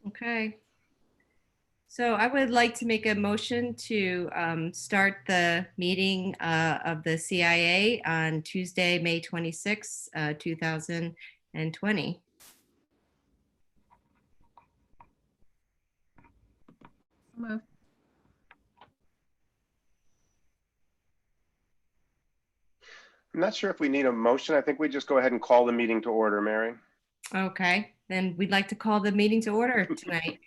Okay. So I would like to make a motion to start the meeting of the CIA on Tuesday, May 26, 2020. Move. I'm not sure if we need a motion. I think we just go ahead and call the meeting to order, Mary. Okay, then we'd like to call the meeting to order tonight.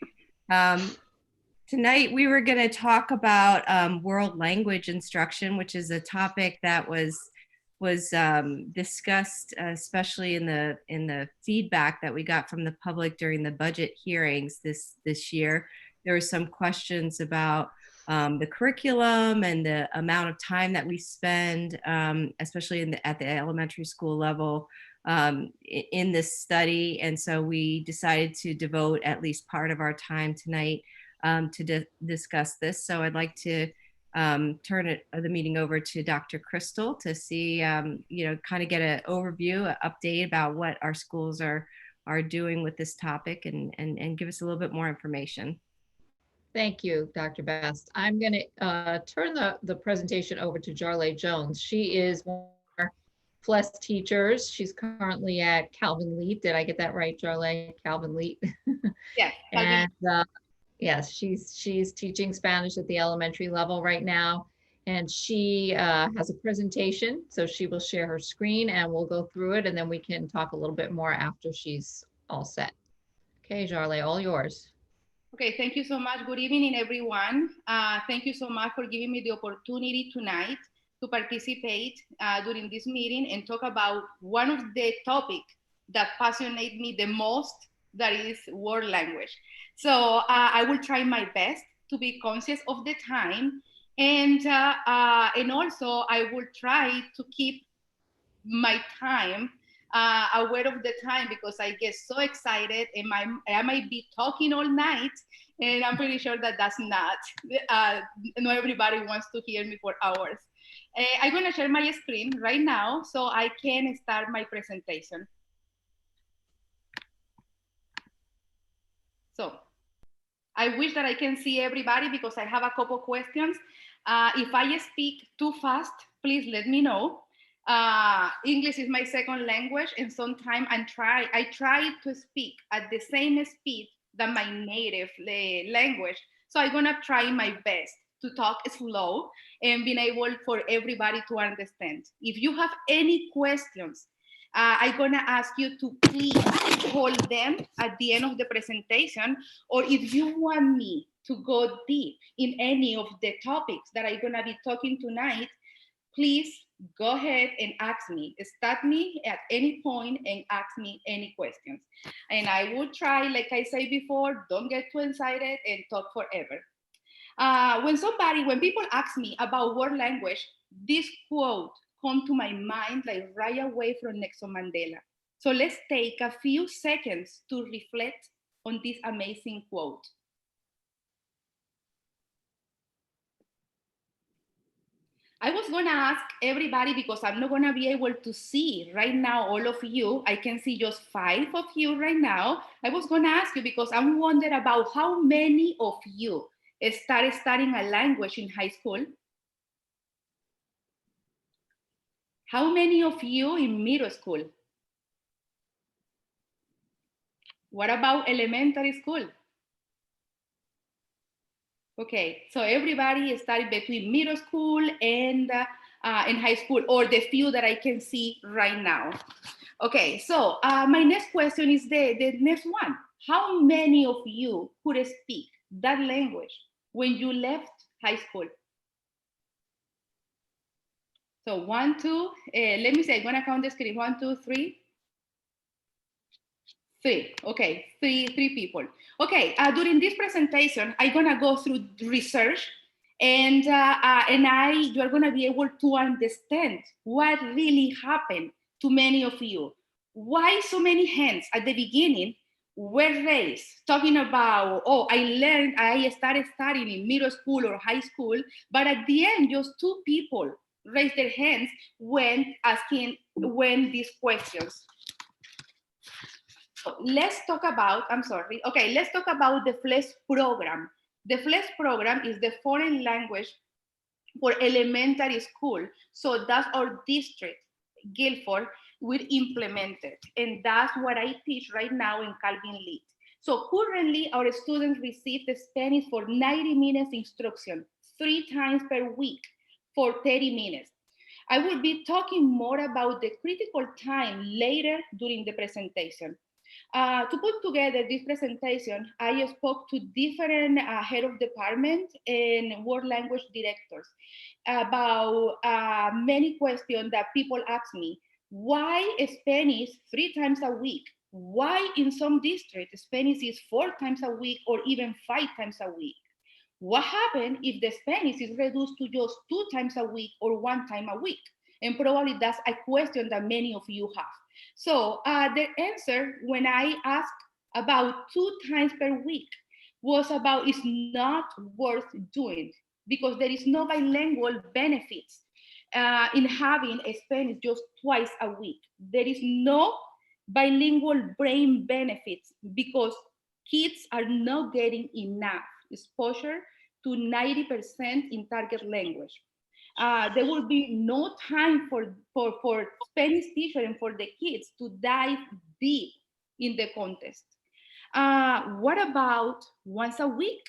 Tonight, we were going to talk about world language instruction, which is a topic that was discussed, especially in the feedback that we got from the public during the budget hearings this year. There were some questions about the curriculum and the amount of time that we spend, especially at the elementary school level, in this study. And so we decided to devote at least part of our time tonight to discuss this. So I'd like to turn the meeting over to Dr. Crystal to see, kind of get an overview, an update about what our schools are doing with this topic and give us a little bit more information. Thank you, Dr. Best. I'm going to turn the presentation over to Jarlay Jones. She is one of our PLES teachers. She's currently at Calvin Leap. Did I get that right, Jarlay? Calvin Leap? Yes. And yes, she's teaching Spanish at the elementary level right now. And she has a presentation, so she will share her screen and we'll go through it and then we can talk a little bit more after she's all set. Okay, Jarlay, all yours. Okay, thank you so much. Good evening, everyone. Thank you so much for giving me the opportunity tonight to participate during this meeting and talk about one of the topics that passionate me the most, that is world language. So I will try my best to be conscious of the time, and also I will try to keep my time aware of the time, because I get so excited and I might be talking all night, and I'm pretty sure that that's not everybody wants to hear me for hours. I'm going to share my screen right now so I can start my presentation. So I wish that I can see everybody because I have a couple questions. If I speak too fast, please let me know. English is my second language, and sometimes I try to speak at the same speed than my native language. So I'm gonna try my best to talk slow and being able for everybody to understand. If you have any questions, I'm gonna ask you to please hold them at the end of the presentation, or if you want me to go deep in any of the topics that I'm gonna be talking tonight, please go ahead and ask me. Start me at any point and ask me any questions. And I will try, like I said before, don't get too excited and talk forever. When people ask me about world language, this quote come to my mind like right away from Nelson Mandela. So let's take a few seconds to reflect on this amazing quote. I was gonna ask everybody, because I'm not gonna be able to see right now all of you. I can see just 5 of you right now. I was gonna ask you because I'm wondering about how many of you started studying a language in high school. How many of you in middle school? What about elementary school? Okay, so everybody started between middle school and in high school, or the few that I can see right now. Okay, so my next question is the next one. How many of you could speak that language when you left high school? So 1, 2, let me say, I'm gonna count the screen. 1, 2, 3. 3, okay, three people. Okay, during this presentation, I'm gonna go through research, and you're gonna be able to understand what really happened to many of you. Why so many hands at the beginning were raised, talking about, oh, I started studying in middle school or high school, but at the end, just 2 people raised their hands when these questions. So let's talk about, I'm sorry. Okay, let's talk about the FLES program. The FLES program is the foreign language for elementary school. So that's our district, Guilford, will implement it. And that's what I teach right now in Calvin Lee. So currently our students receive the Spanish for 90 minutes instruction, 3 times per week for 30 minutes. I will be talking more about the critical time later during the presentation. To put together this presentation, I spoke to different head of department and world language directors about many questions that people ask me. Why Spanish 3 times a week? Why in some districts Spanish is 4 times a week or even 5 times a week? What happens if the Spanish is reduced to just 2 times a week or 1 time a week? And probably that's a question that many of you have. So the answer when I asked about 2 times per week was about it's not worth doing because there is no bilingual benefits in having a Spanish just twice a week. There is no bilingual brain benefits because kids are not getting enough exposure to 90% in target language. There will be no time for Spanish teacher and for the kids to dive deep in the contest. What about once a week?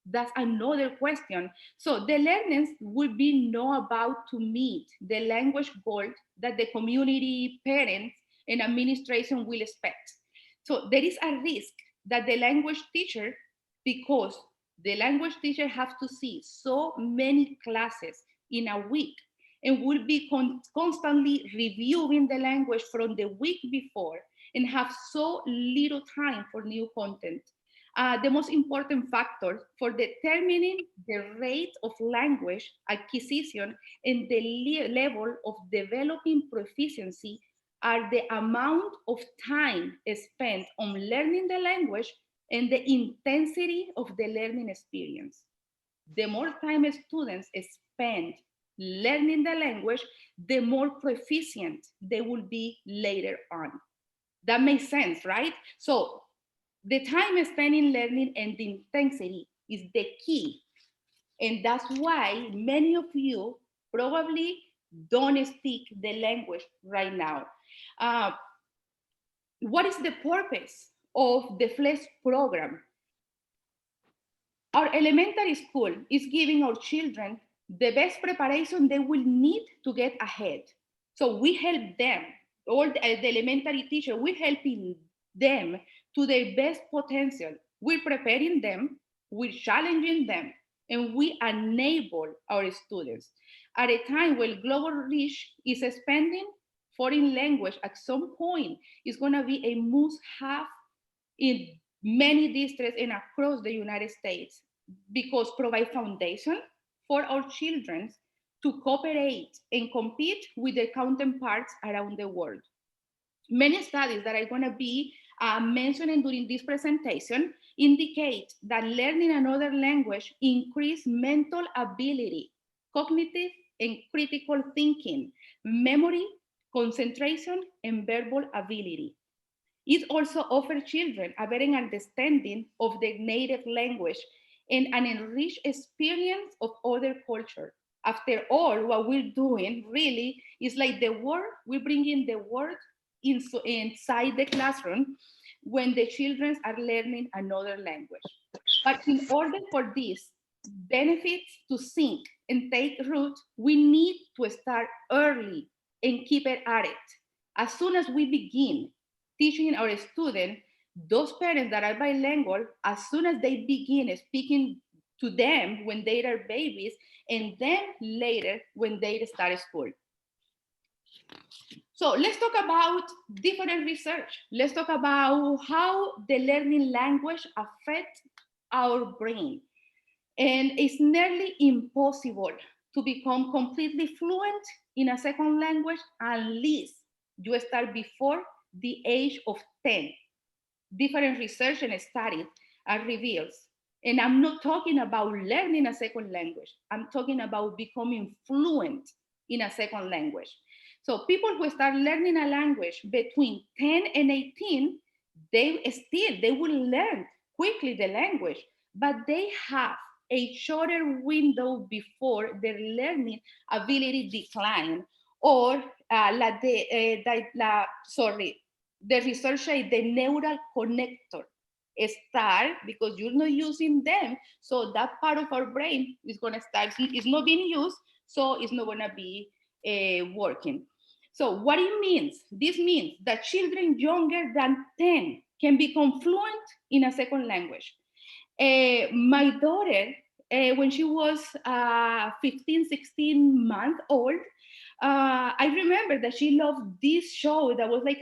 That's another question. So the learners will be know about to meet the language goal that the community, parents, and administration will expect. So there is a risk that the language teacher, because the language teacher has to see so many classes in a week and will be constantly reviewing the language from the week before and have so little time for new content. The most important factor for determining the rate of language acquisition and the level of developing proficiency are the amount of time spent on learning the language and the intensity of the learning experience. The more time students spend learning the language, the more proficient they will be later on. That makes sense, right? So the time spent in learning and the intensity is the key. And that's why many of you probably don't speak the language right now. What is the purpose of the FLES program? Our elementary school is giving our children the best preparation they will need to get ahead. So we help them, all the elementary teacher, we're helping them to their best potential. We're preparing them, we're challenging them, and we enable our students. At a time when global reach is expanding, foreign language at some point is going to be a must-have in many districts and across the United States because provide foundation for our children to cooperate and compete with their counterparts around the world. Many studies that are going to be mentioned during this presentation indicate that learning another language increases mental ability, cognitive and critical thinking, memory, concentration, and verbal ability. It also offers children a better understanding of their native language and an enriched experience of other culture. After all, what we're doing really is like the word, we bring in the word inside the classroom when the children are learning another language. But in order for these benefits to sink and take root, we need to start early and keep it at it. As soon as we begin teaching our students, those parents that are bilingual, as soon as they begin speaking to them when they are babies, and then later when they start school. So let's talk about different research. Let's talk about how the learning language affects our brain. And it's nearly impossible to become completely fluent in a second language unless you start before the age of 10. Different research and studies reveals. And I'm not talking about learning a second language. I'm talking about becoming fluent in a second language. So people who start learning a language between 10 and 18 they will learn quickly the language, but they have a shorter window before their learning ability decline, or the research say the neural connector start because you're not using them. So that part of our brain is going to start, it's not being used, so it's not going to be working. So what it means, this means that children younger than 10 can become fluent in a second language. My daughter, when she was 15, 16 months old, I remember that she loved this show that was like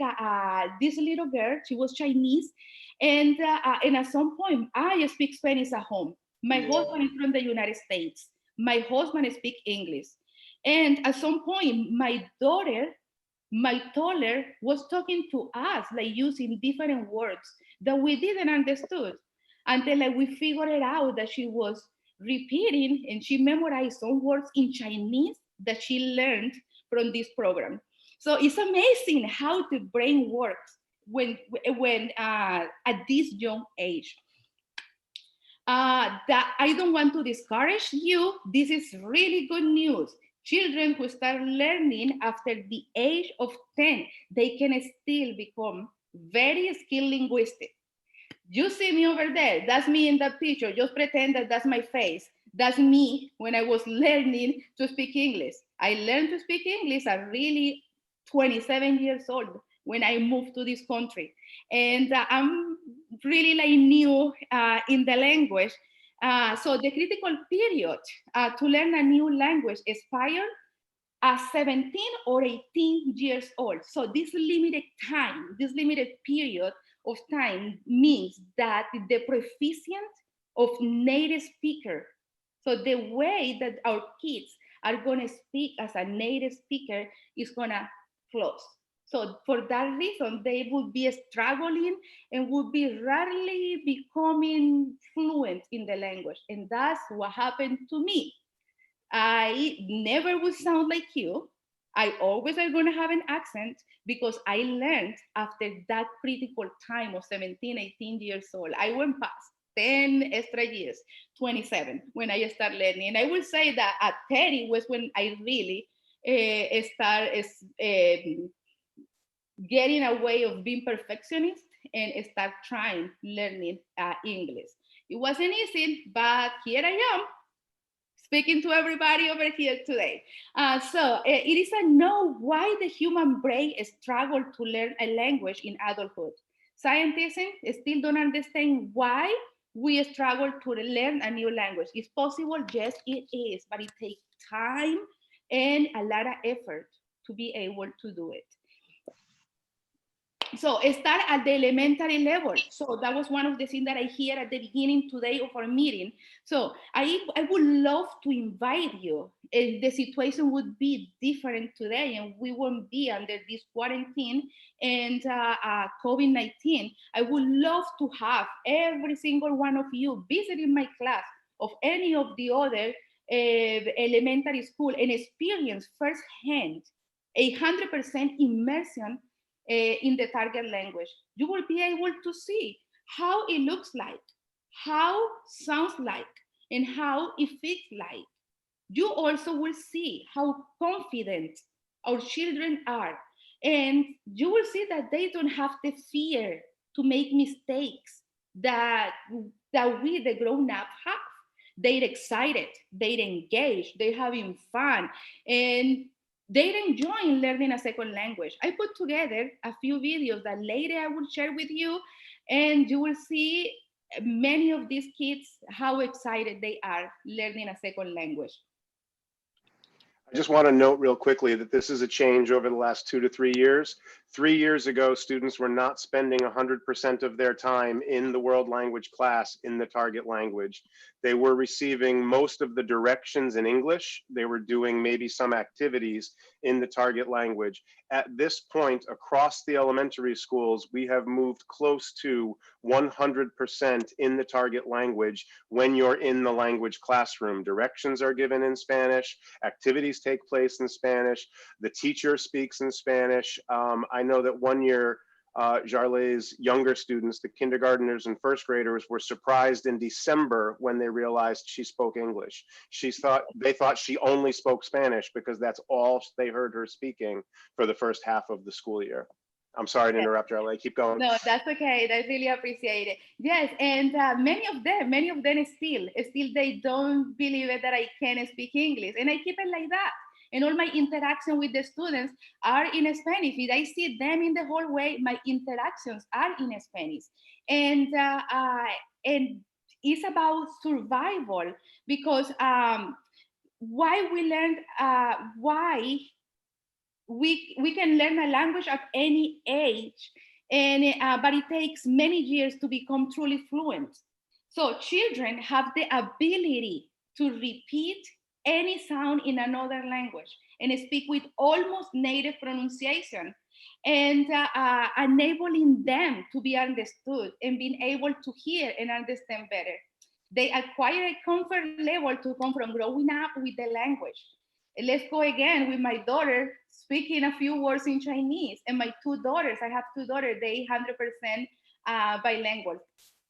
this little girl, she was Chinese, and at some point, I speak Spanish at home. My husband is from the United States. My husband speaks English. And at some point, my daughter, my toddler, was talking to us, like using different words that we didn't understood until like we figured it out that she was repeating and she memorized some words in Chinese that she learned from this program. So it's amazing how the brain works when at this young age. That I don't want to discourage you. This is really good news. Children who start learning after the age of 10, they can still become very skilled linguistic. You see me over there, that's me in that picture. Just pretend that that's my face. That's me when I was learning to speak English. I learned to speak English at really 27 years old when I moved to this country. And I'm really like new in the language. So the critical period to learn a new language expires at 17 or 18 years old. So this limited time, this limited period of time means that the proficient of native speaker, so the way that our kids are gonna speak as a native speaker is gonna close. So for that reason, they would be struggling and would be rarely becoming fluent in the language. And that's what happened to me. I never would sound like you. I always are going to have an accent because I learned after that critical time of 17, 18 years old. I went past 10 extra years, 27, when I started learning. And I will say that at 30 was when I really started getting away of being perfectionist and start trying learning English. It wasn't easy, but here I am speaking to everybody over here today. It is a know why the human brain struggles to learn a language in adulthood. Scientists still don't understand why we struggle to learn a new language. It's possible, yes, it is, but it takes time and a lot of effort to be able to do it. So start at the elementary level. So that was one of the things that I hear at the beginning today of our meeting. So I would love to invite you. If the situation would be different today and we won't be under this quarantine and COVID-19, I would love to have every single one of you visiting my class of any of the other elementary school and experience firsthand 100% immersion in the target language. You will be able to see how it looks like, how sounds like, and how it feels like. You also will see how confident our children are. And you will see that they don't have the fear to make mistakes that we, the grown-up, have. They're excited, they're engaged, they're having fun, and they're enjoying learning a second language. I put together a few videos that later I will share with you, and you will see many of these kids, how excited they are learning a second language. I just want to note real quickly that this is a change over the last 2 to 3 years. 3 years ago, students were not spending 100% of their time in the world language class in the target language. They were receiving most of the directions in English. They were doing maybe some activities in the target language. At this point, across the elementary schools, we have moved close to 100% in the target language when you're in the language classroom. Directions are given in Spanish, activities take place in Spanish, the teacher speaks in Spanish. I know that one year Jarlay's younger students, the kindergartners and first graders, were surprised in December when they realized she spoke English. They thought she only spoke Spanish because that's all they heard her speaking for the first half of the school year. I'm sorry to interrupt, Jarlay. Keep going. No, that's okay. I really appreciate it. Yes, and many of them still they don't believe it that I can speak English, and I keep it like that. And all my interaction with the students are in Spanish. If I see them in the hallway, my interactions are in Spanish, and it's about survival because why we learned why we can learn a language at any age, and but it takes many years to become truly fluent. So children have the ability to repeat any sound in another language and speak with almost native pronunciation, and enabling them to be understood and being able to hear and understand better. They acquire a comfort level to come from growing up with the language. Let's go again with my daughter speaking a few words in Chinese, and my two daughters, I have two daughters, they 100% bilingual.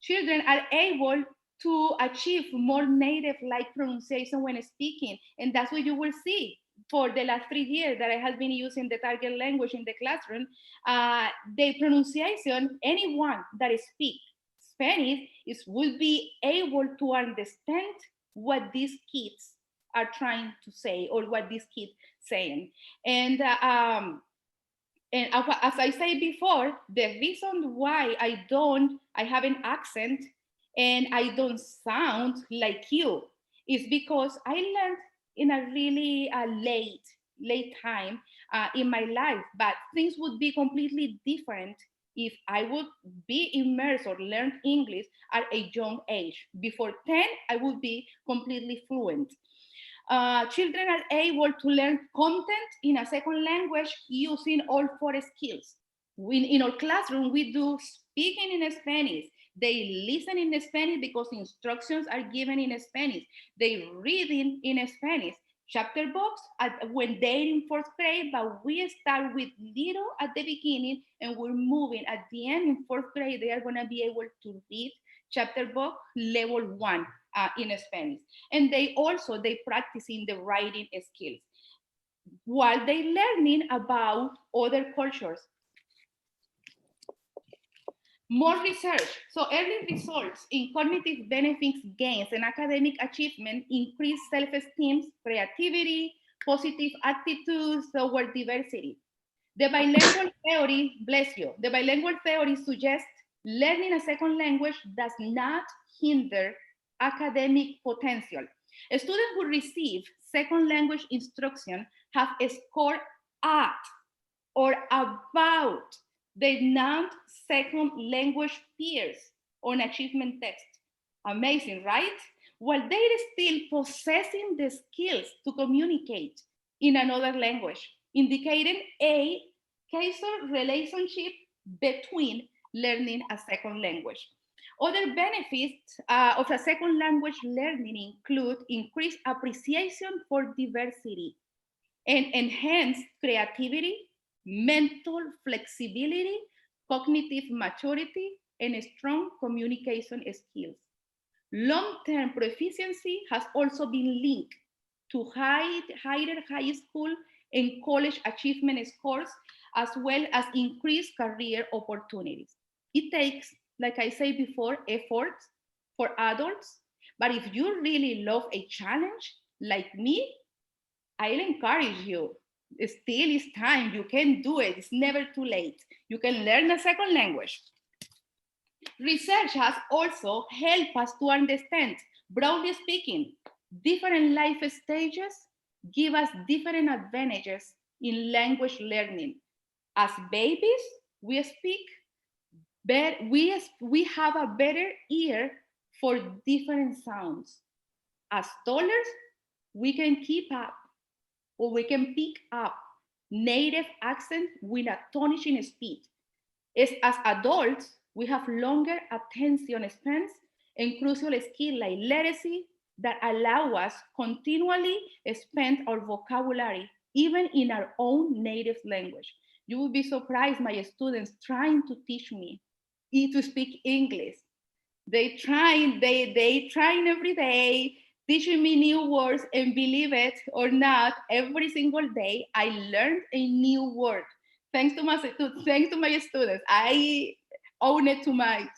Children are able to achieve more native-like pronunciation when speaking, and that's what you will see for the last 3 years that I have been using the target language in the classroom. The pronunciation, anyone that speaks Spanish will be able to understand what these kids are trying to say or what these kids saying. And as I said before, the reason why I have an accent and I don't sound like you is because I learned in a really late time in my life, but things would be completely different if I would be immersed or learn English at a young age. Before 10, I would be completely fluent. Children are able to learn content in a second language using all 4 skills. In our classroom, we do speaking in Spanish. They listen in Spanish because instructions are given in Spanish. They reading in Spanish. Chapter books when they're in 4th grade, but we start with little at the beginning and we're moving. At the end, in 4th grade, they are going to be able to read chapter book level 1 in Spanish. And they practicing the writing skills while they learning about other cultures. More research. So early results in cognitive benefits gains and academic achievement increase self-esteem, creativity, positive attitudes toward diversity. The bilingual theory, bless you, the bilingual theory suggests learning a second language does not hinder academic potential. Students who receive second language instruction have a score at or about the non-second language peers on achievement test. Amazing, right? While they're still possessing the skills to communicate in another language, indicating a causal relationship between learning a second language. Other benefits of a second language learning include increased appreciation for diversity and enhanced creativity, mental flexibility, cognitive maturity, and strong communication skills. Long-term proficiency has also been linked to higher high school and college achievement scores, as well as increased career opportunities. It takes, like I said before, effort for adults, but if you really love a challenge like me, I'll encourage you. Still is time, you can do it, it's never too late. You can learn a second language. Research has also helped us to understand, broadly speaking, different life stages give us different advantages in language learning. As babies, we speak, we have a better ear for different sounds. As toddlers, we can keep up or we can pick up native accent with astonishing speed. As adults, we have longer attention spans and crucial skills like literacy that allow us continually expand our vocabulary, even in our own native language. You would be surprised my students trying to teach me to speak English. They trying every day, teaching me new words, and believe it or not, every single day I learned a new word. Thanks to my students. I own it to my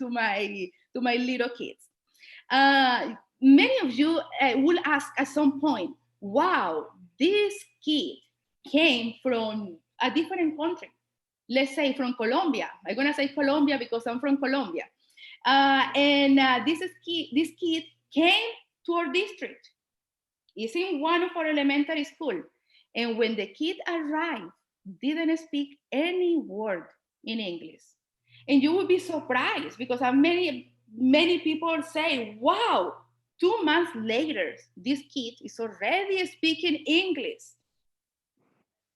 little kids. Many of you will ask at some point, wow, this kid came from a different country. Let's say from Colombia. I'm gonna say Colombia because I'm from Colombia. This kid came to our district. He's in one of our elementary school. And when the kid arrived, didn't speak any word in English. And you will be surprised because many people say, wow, 2 months later, this kid is already speaking English.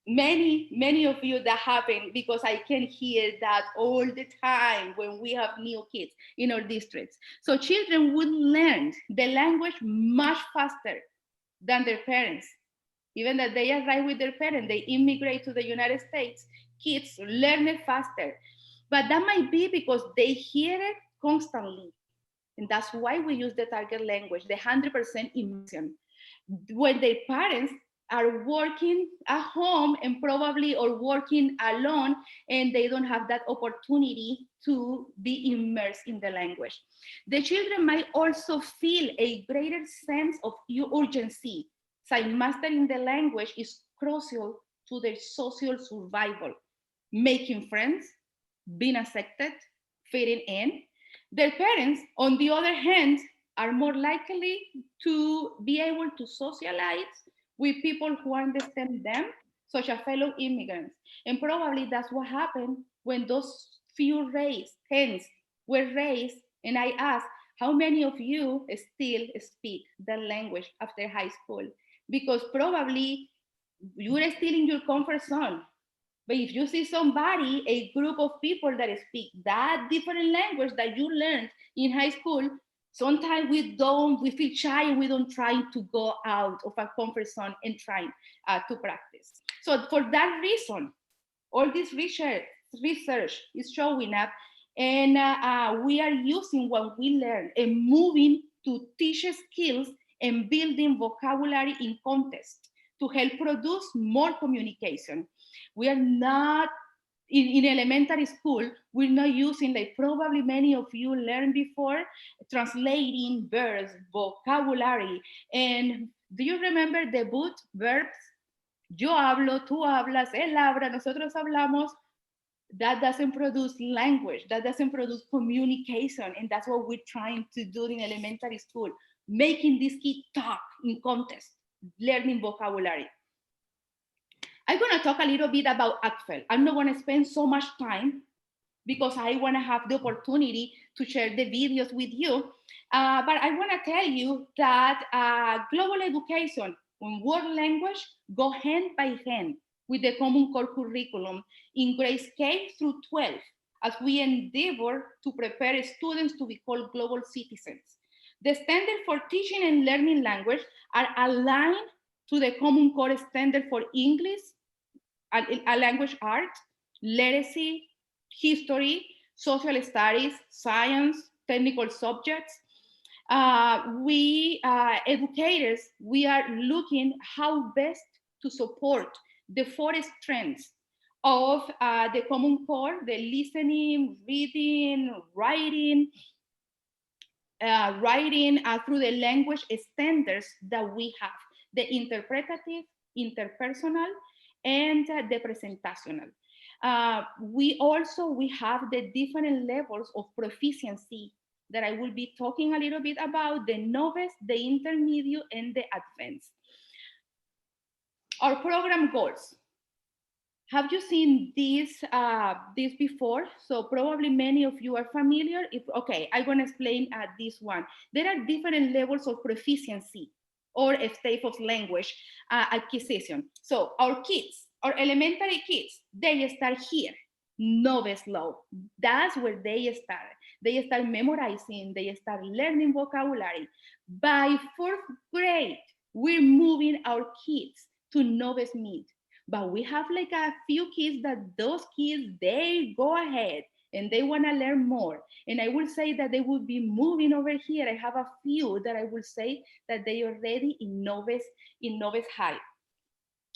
Many of you that happen because I can hear that all the time when we have new kids in our districts. So children would learn the language much faster than their parents. Even that they arrive with their parents, they immigrate to the United States, kids learn it faster. But that might be because they hear it constantly. And that's why we use the target language, the 100% immersion. When their parents are working at home and probably or working alone, and they don't have that opportunity to be immersed in the language. The children might also feel a greater sense of urgency. So mastering the language is crucial to their social survival, making friends, being accepted, fitting in. Their parents, on the other hand, are more likely to be able to socialize with people who understand them, such as fellow immigrants. And probably that's what happened when those few hens were raised. And I asked, how many of you still speak the language after high school? Because probably you're still in your comfort zone. But if you see somebody, a group of people that speak that different language that you learned in high school, sometimes we feel shy and we don't try to go out of our comfort zone and try to practice. So for that reason, all this research is showing up, and we are using what we learn and moving to teach skills and building vocabulary in context to help produce more communication. We are not in elementary school, we're not using, like probably many of you learned before, translating verbs, vocabulary. And do you remember the boot verbs? Yo hablo, tú hablas, él habla, nosotros hablamos. That doesn't produce language, that doesn't produce communication. And that's what we're trying to do in elementary school, making this kid talk in context, learning vocabulary. I'm going to talk a little bit about ACTFL. I'm not going to spend so much time because I want to have the opportunity to share the videos with you. But I want to tell you that global education and world language go hand by hand with the Common Core curriculum in grades K through 12, as we endeavor to prepare students to be called global citizens. The standards for teaching and learning language are aligned to the Common Core standard for English, a language art, literacy, history, social studies, science, technical subjects. We educators, we are looking how best to support the 4 strengths of the Common Core: the listening, reading, writing, through the language standards that we have: the interpretative, interpersonal, and the presentational. We have the different levels of proficiency that I will be talking a little bit about: the novice, the intermediate, and the advanced. Our program goals. Have you seen this before? So probably many of you are familiar. I'm going to explain this one. There are different levels of proficiency or a state of language acquisition. So our kids, our elementary kids, they start here, novice level. That's where they start. They start memorizing, they start learning vocabulary. By 4th grade, we're moving our kids to novice mid. But we have like a few kids that those kids, they go ahead and they want to learn more. And I will say that they will be moving over here. I have a few that I will say that they are already in novice high.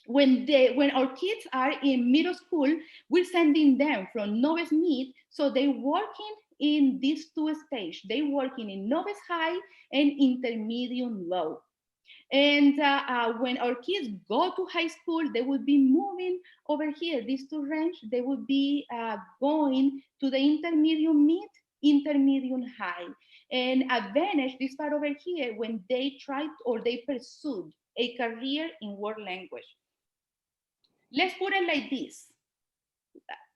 When our kids are in middle school, we're sending them from novice mid, so they working in these two stages. They working in novice high and intermediate low. And when our kids go to high school, they will be moving over here, these two range, they will be going to the intermediate mid, intermediate high. And advantage this part over here when they try or they pursued a career in world language. Let's put it like this.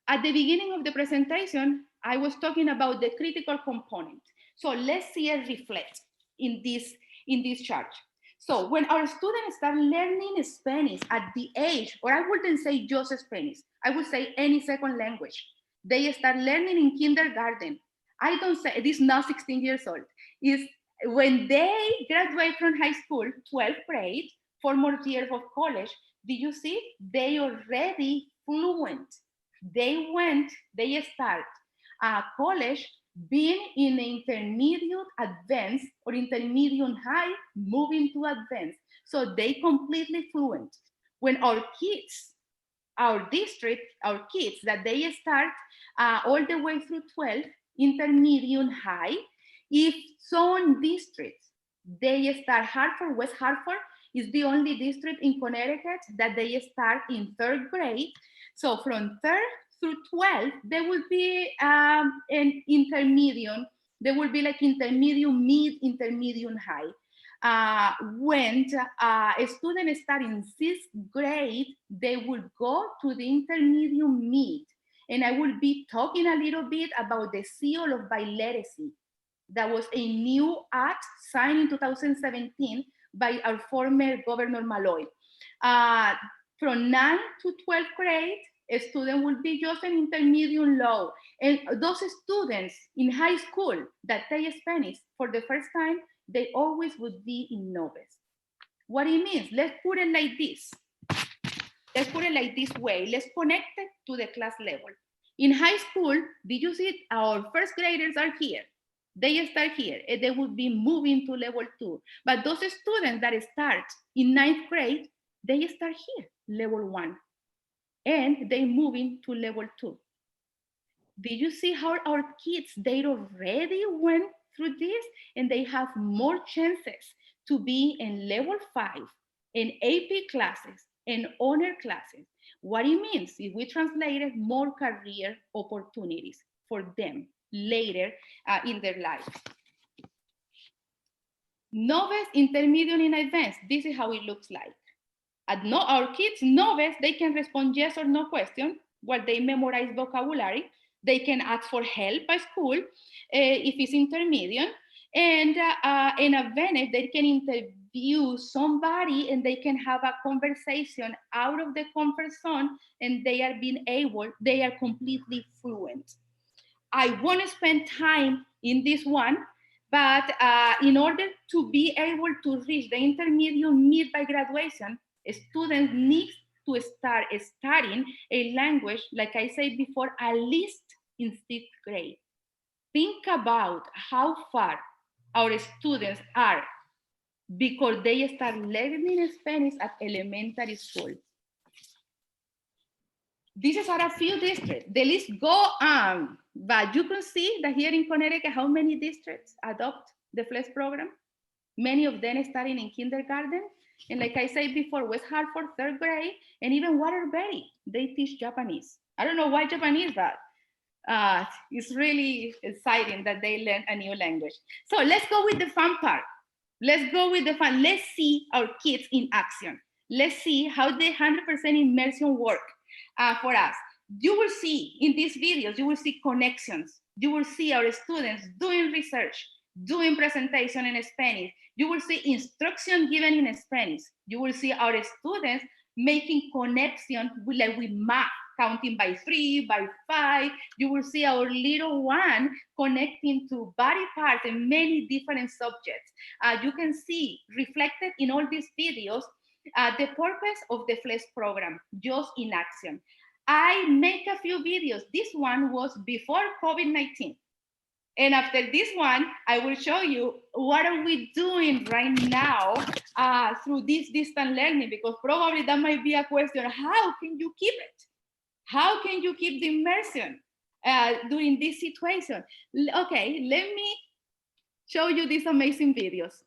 At the beginning of the presentation, I was talking about the critical component. So let's see it reflect in this chart. So when our students start learning Spanish at the age, or I wouldn't say just Spanish, I would say any second language. They start learning in kindergarten. I don't say, this is not 16 years old. Is when they graduate from high school, 12th grade, 4 more years of college, do you see? They already fluent. They start college being in intermediate advanced or intermediate high, moving to advanced. So they completely fluent. When our kids, our district, our kids that they start all the way through 12, intermediate high, if some districts, they start Hartford, West Hartford is the only district in Connecticut that they start in 3rd grade. So from 3rd through 12, there will be an intermediate. There will be like intermediate, mid, intermediate, high. When a student start in 6th grade, they will go to the intermediate mid. And I will be talking a little bit about the seal of biliteracy. That was a new act signed in 2017 by our former Governor Malloy. From 9th to 12th grade, a student will be just an intermediate low. And those students in high school that take Spanish for the first time, they always would be in novice. What it means, let's put it like this. Let's put it like this way. Let's connect it to the class level. In high school, did you see our first graders are here? They start here and they will be moving to level 2. But those students that start in 9th grade, they start here, level 1. And they moving to level 2. Did you see how our kids, they already went through this and they have more chances to be in level 5, in AP classes, and honor classes? What it means, if we translated, more career opportunities for them later in their life. Novice, intermediate, and advanced. This is how it looks like. Our kids, novice, they can respond yes or no question while they memorize vocabulary. They can ask for help by school if it's intermediate. And in advanced, they can interview somebody and they can have a conversation out of the comfort zone, and they are completely fluent. I want to spend time in this one, but in order to be able to reach the intermediate mid by graduation, students need to start studying a language, like I said before, at least in 6th grade. Think about how far our students are because they start learning Spanish at elementary school. These are a few districts. The list go on, but you can see that here in Connecticut, how many districts adopt the FLEX program? Many of them starting in kindergarten. And like I said before, West Hartford, 3rd grade, and even Waterbury, they teach Japanese. I don't know why Japanese, but it's really exciting that they learn a new language. So let's go with the fun part. Let's go with the fun. Let's see our kids in action. Let's see how the 100% immersion work for us. You will see in these videos, you will see connections. You will see our students doing research, doing presentation in Spanish. You will see instruction given in Spanish. You will see our students making connections with math, counting by 3, by 5. You will see our little one connecting to body parts and many different subjects. You can see reflected in all these videos The purpose of the FLES program, just in action. I make a few videos. This one was before COVID-19. And after this one, I will show you what are we doing right now through this distant learning, because probably that might be a question. How can you keep it? How can you keep the immersion during this situation? Okay, let me show you these amazing videos.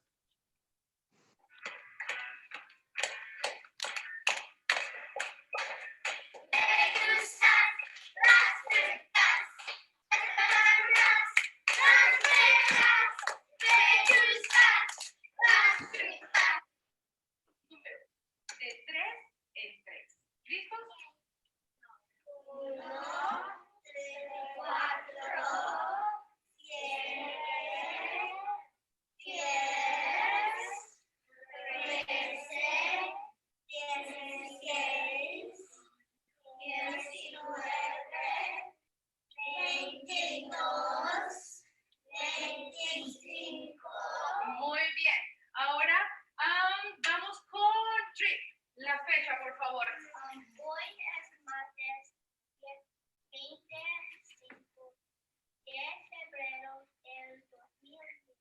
Muy bien. Ahora vamos con Trip. La fecha, por favor. Hoy es martes 25 de febrero del 2020.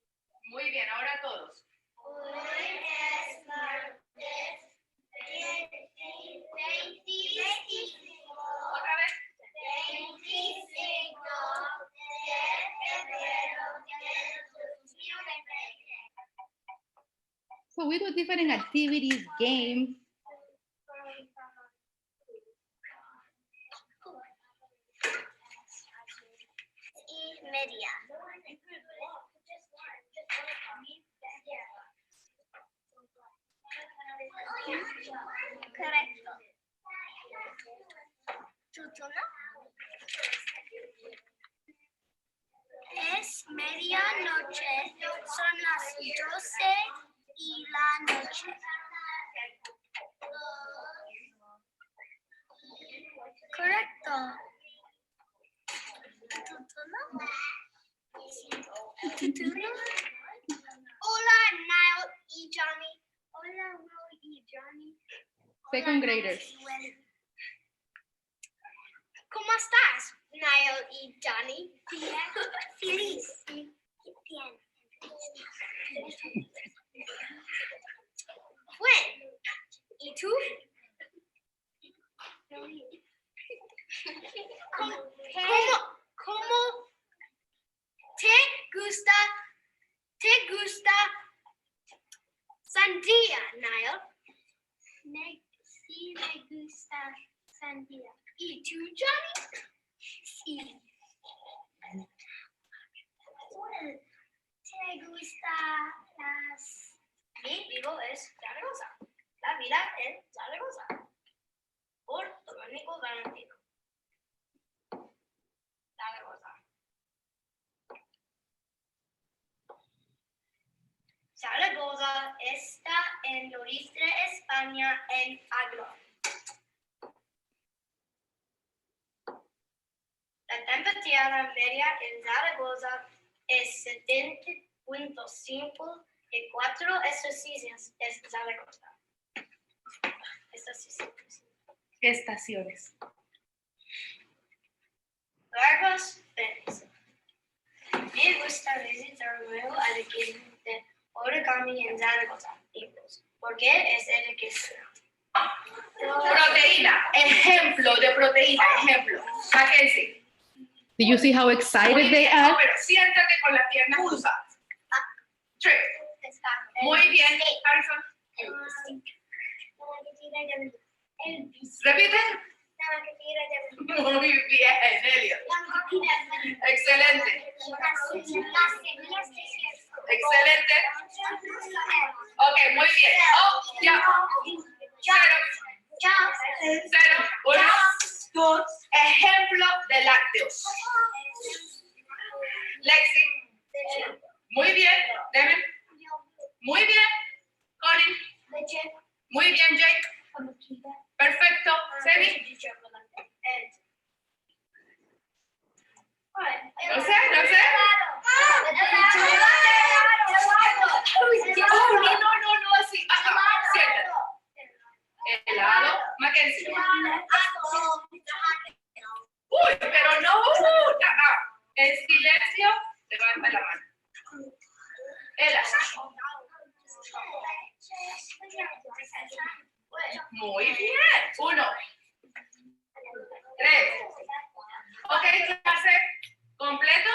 Muy bien, ahora todos. Hoy es martes 25. Otra vez. 25 de febrero del 2020. So we do different activities, games. Y media. Correcto. ¿Tu turno? Es medianoche. Son las 12 y la noche. Correcto. ¿Tu turno? ¿Tu turno? Hola, Niall y Johnny. Hola, Will y Johnny. Second graders. ¿Cómo estás, Niall y Johnny? Bien. Feliz. Bien. Bueno, ¿y tú? ¿Cómo te gusta sandía, Niall? Sí, me gusta sandía. ¿Y tú, Johnny? Sí. ¿Te gusta las... Mi vivo es Zaragoza. La vida en Zaragoza. Por Domenico Valentino. Zaragoza. Zaragoza está en noreste de España, en Agro. La temperatura media en Zaragoza es 70.5 y 4 estaciones es Zaragoza. Estaciones. Largos fines. Me gusta visitar nuevo educación de origami en Zaragoza. ¿Por qué es educación? Proteína. Ejemplo de proteína. Ejemplo. Mackenzie. Do you see how excited they are? Pero siéntate con las piernas cruzadas. Trip. Muy bien, Harrison. Repite. Muy bien, Elliot. Excelente. Excelente. Ok, muy bien. Oh, ya. Cero. Uno. Dos. Ejemplo de lácteos. Lexi. Muy bien. Devin. Muy bien. Connie. Muy bien, Jake. Perfecto. Semi. No sé. Oh, no, así. Siéntate. Muy bien. 1, 3. Ok, clase. ¿Completo?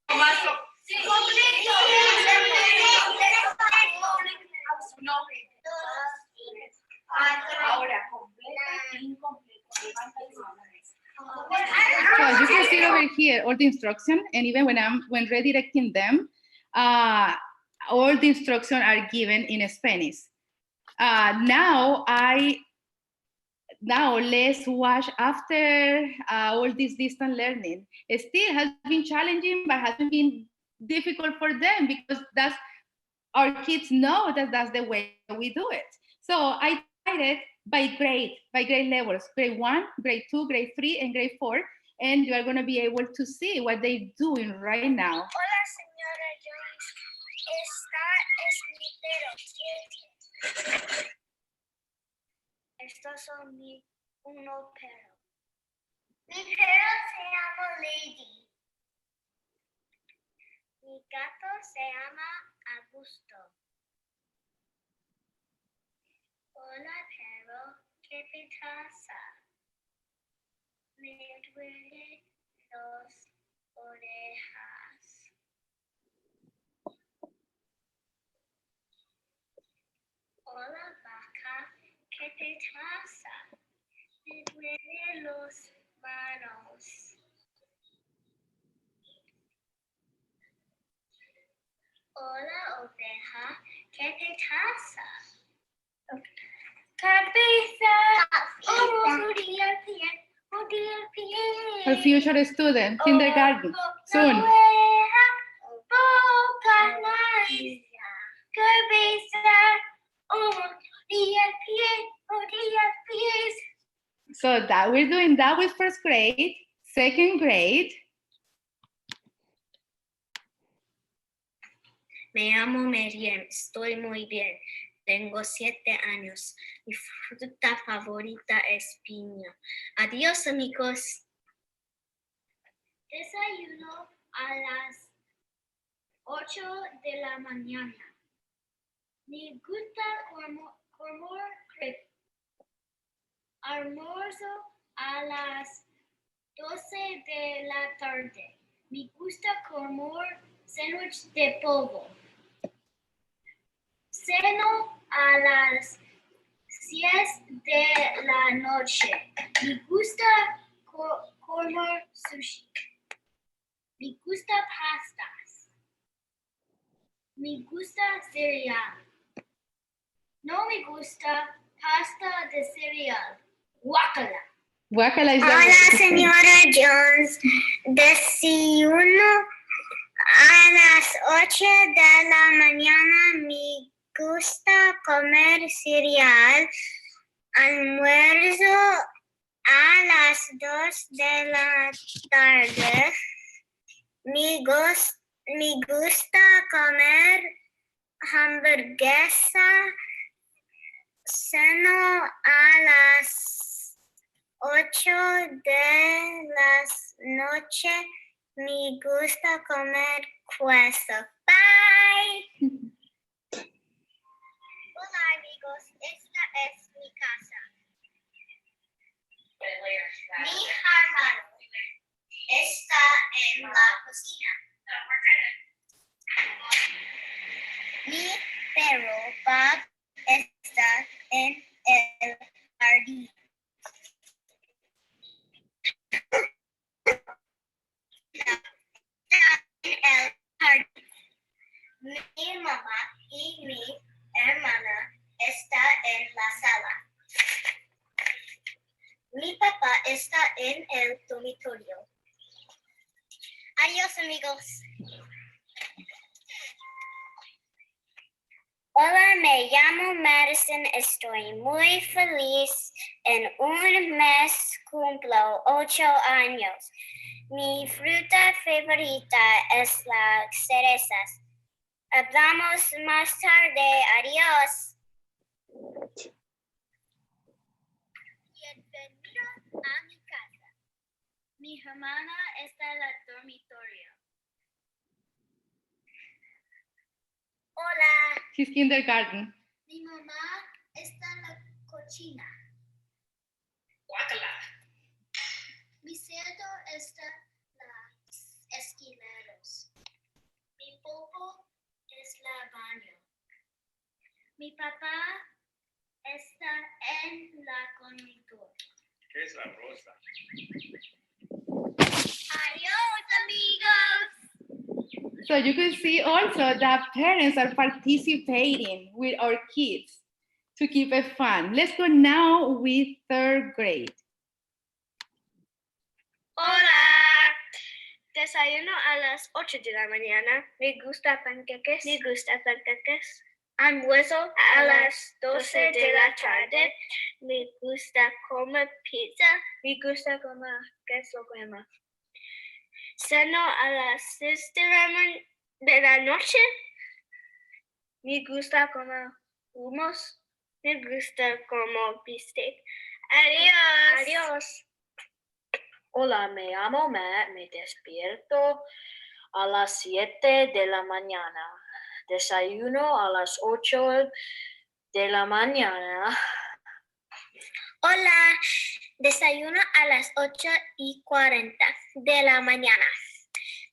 Más completo. No. Ahora, completo, incompleto. So as you can see over here, all the instruction, and even when redirecting them, all the instruction are given in Spanish. Now let's watch after all this distance learning. It still has been challenging, but hasn't been difficult for them because our kids know that that's the way we do it. So I divided by grade levels, grade 1, grade 2, grade 3, and grade 4. And you are going to be able to see what they're doing right now. Hola, señora Jones. Esta es mi perro. Estos son uno perro. Mi perro se llama Lady. Mi gato se llama Augusto. Hola, perro. ¿Qué te pasa? Me duelen las orejas. Hola, vaca. ¿Qué te pasa? Me duelen los manos. Hola, oveja. ¿Qué te pasa? Cabeza. Odia el pie. Odia el pie. Our future student, kindergarten, soon. Boca, nariz, cabeza. Odia el pie. Odia el pie. So that we're doing that with first grade, second grade. Me llamo Meriem, estoy muy bien. Tengo 7 años. Mi fruta favorita es piña. Adiós, amigos. Desayuno a las 8 de la mañana. Me gusta comer crepe. Almuerzo a las 12 de la tarde. Me gusta comer sándwich de polvo. Ceno a las 10 de la noche. Me gusta comer sushi. Me gusta pastas. Me gusta cereal. No me gusta pasta de cereal. Guácala. Guacala is the Hola, word. señora Jones. Desayuno a las 8 de la mañana. Me gusta comer cereal. Almuerzo a las 2 de la tarde. Me gusta comer hamburguesa. Ceno a las 8 de la noche. Me gusta comer queso. Bye. Hola, amigos. Esta es mi casa. Mi hermano está en la cocina. Mi perro Bob está en el jardín. Mi mamá y mi hermana están en la sala. Mi papá está en el dormitorio. Adiós, amigos. Hola, me llamo Madison. Estoy muy feliz. En un mes cumplo 8 años. Mi fruta favorita es las cerezas. Hablamos más tarde. Adiós. Bienvenido a mi casa. Mi hermana está en el dormitorio. Hola. She's kindergarten. Mi mamá está cochina. Guácala. Mi cerdo está los esquileros. Mi popo es la baño. Mi papá está en la comedor. ¿Qué es la rosa? Adiós, amigos. So you can see also that parents are participating with our kids to keep it fun. Let's go now with third grade. Hola. Desayuno a las 8 de la mañana. Me gusta panqueques. Almuerzo a las 12 de la tarde. Me gusta comer pizza. Me gusta comer queso crema. Ceno a las 6 de la noche. Me gusta comer hummus. Me gusta comer bistec. Adiós. Hola, me llamo Matt, me despierto a las 7 de la mañana. Desayuno a las 8 de la mañana. Hola, desayuno a las 8:40 de la mañana.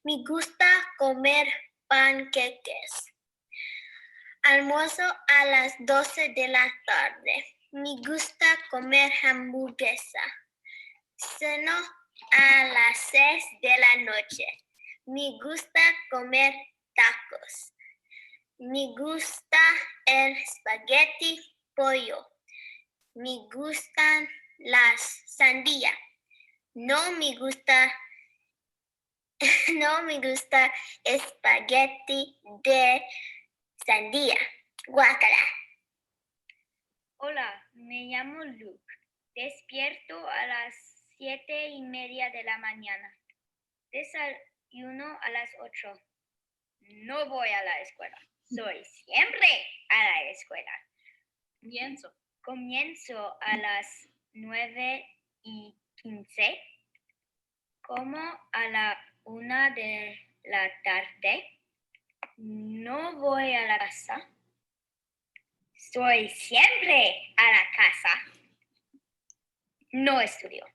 Me gusta comer panqueques. Almuerzo a las 12 de la tarde. Me gusta comer hamburguesa. Ceno a las 6 de la noche. Me gusta comer tacos. Me gusta el espagueti pollo. Me gustan las sandías. No me gusta espagueti de sandía. Guácala. Hola, me llamo Luke. Despierto a las 7:30 de la mañana. Desayuno a las 8. No voy a la escuela. Soy siempre a la escuela. Comienzo a las 9:15. Como a la 1 de la tarde. No voy a la casa. Soy siempre a la casa. No estudio.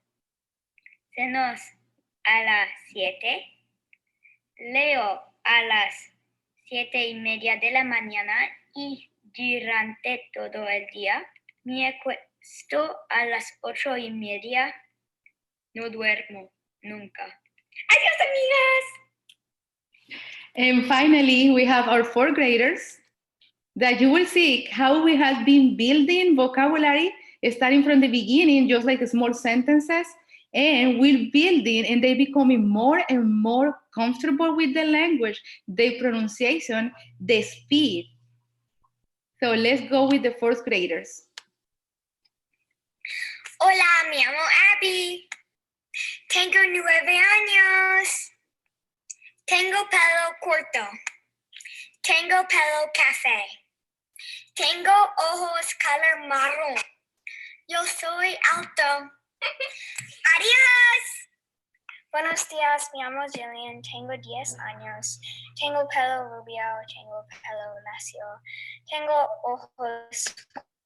Cenos a las 7. Leo a las 7:30 de la mañana y durante todo el día me acuesto a las 8:30. No duermo nunca. Adiós, amigas. And finally, we have our fourth graders that you will see how we have been building vocabulary starting from the beginning, just like small sentences, and we're building and they becoming more and more comfortable with the language, the pronunciation, the speed. So let's go with the fourth graders. Hola, me llamo Abby. Tengo 9 años. Tengo pelo corto. Tengo pelo café. Tengo ojos color marrón. Yo soy alto. Adiós. Buenos días, me llamo Jillian. Tengo 10 años. Tengo pelo rubio. Tengo pelo lacio. Tengo ojos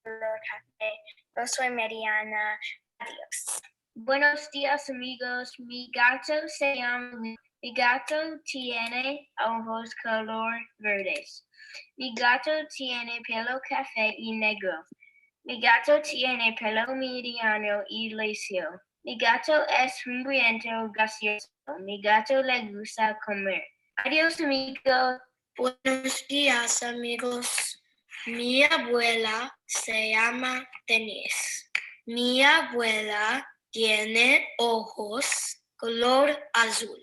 color café. Yo soy mediana. Adiós. Buenos días, amigos. Mi gato se llama Luke. Mi gato tiene ojos color verdes. Mi gato tiene pelo café y negro. Mi gato tiene pelo mediano y lacio. Mi gato es hambriento, gracioso. Mi gato le gusta comer. Adiós, amigos. Buenos días, amigos. Mi abuela se llama Denise. Mi abuela tiene ojos color azul.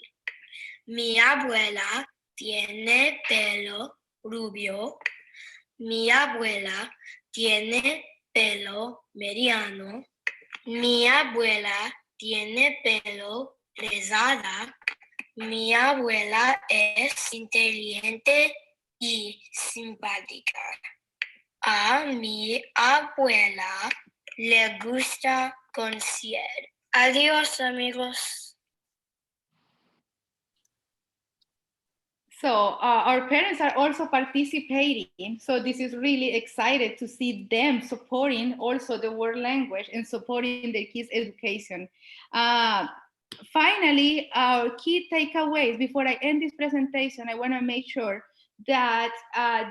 Mi abuela tiene pelo rubio. Mi abuela tiene pelo mediano. Mi abuela tiene pelo rizada. Mi abuela es inteligente y simpática. A mi abuela le gusta conocer. Adiós, amigos. So our parents are also participating. So this is really excited to see them supporting also the world language and supporting their kids' education. Uh, Finally, our key takeaways. Before I end this presentation, I want to make sure that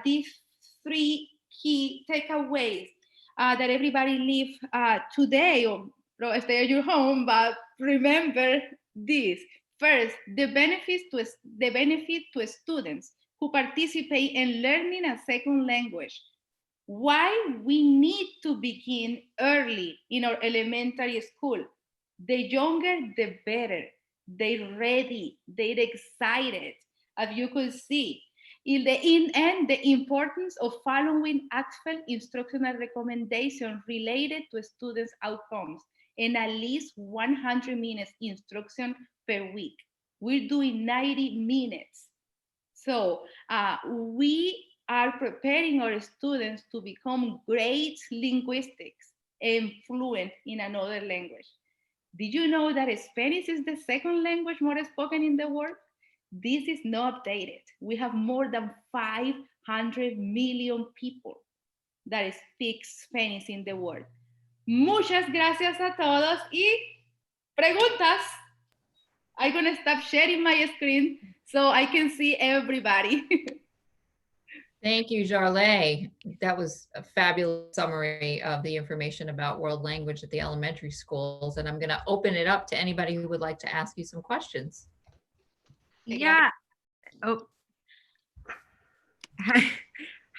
these three key takeaways that everybody leave today, or stay at your home, but remember this. First, the benefit to students who participate in learning a second language. Why we need to begin early in our elementary school. The younger, the better. They're ready, they're excited, as you could see. In end, the importance of following ACTFL instructional recommendations related to students' outcomes and at least 100 minutes instruction per week. We're doing 90 minutes. So we are preparing our students to become great linguistics and fluent in another language. Did you know that Spanish is the second language more spoken in the world? This is not updated. We have more than 500 million people that speak Spanish in the world. Muchas gracias a todos y preguntas. I'm gonna stop sharing my screen so I can see everybody. Thank you, Jarlay. That was a fabulous summary of the information about world language at the elementary schools. And I'm going to open it up to anybody who would like to ask you some questions. Yeah. Oh.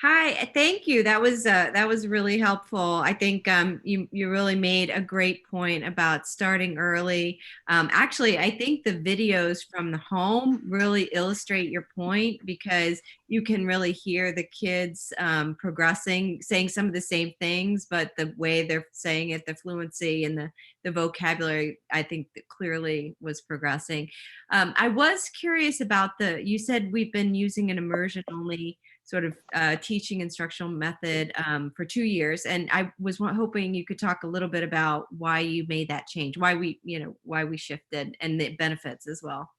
Hi, thank you. That was really helpful. I think you really made a great point about starting early. Actually, I think the videos from the home really illustrate your point because you can really hear the kids progressing, saying some of the same things, but the way they're saying it, the fluency and the vocabulary, I think that clearly was progressing. I was curious about you said we've been using an immersion only sort of teaching instructional method for 2 years. And I was hoping you could talk a little bit about why you made that change, why we shifted and the benefits as well.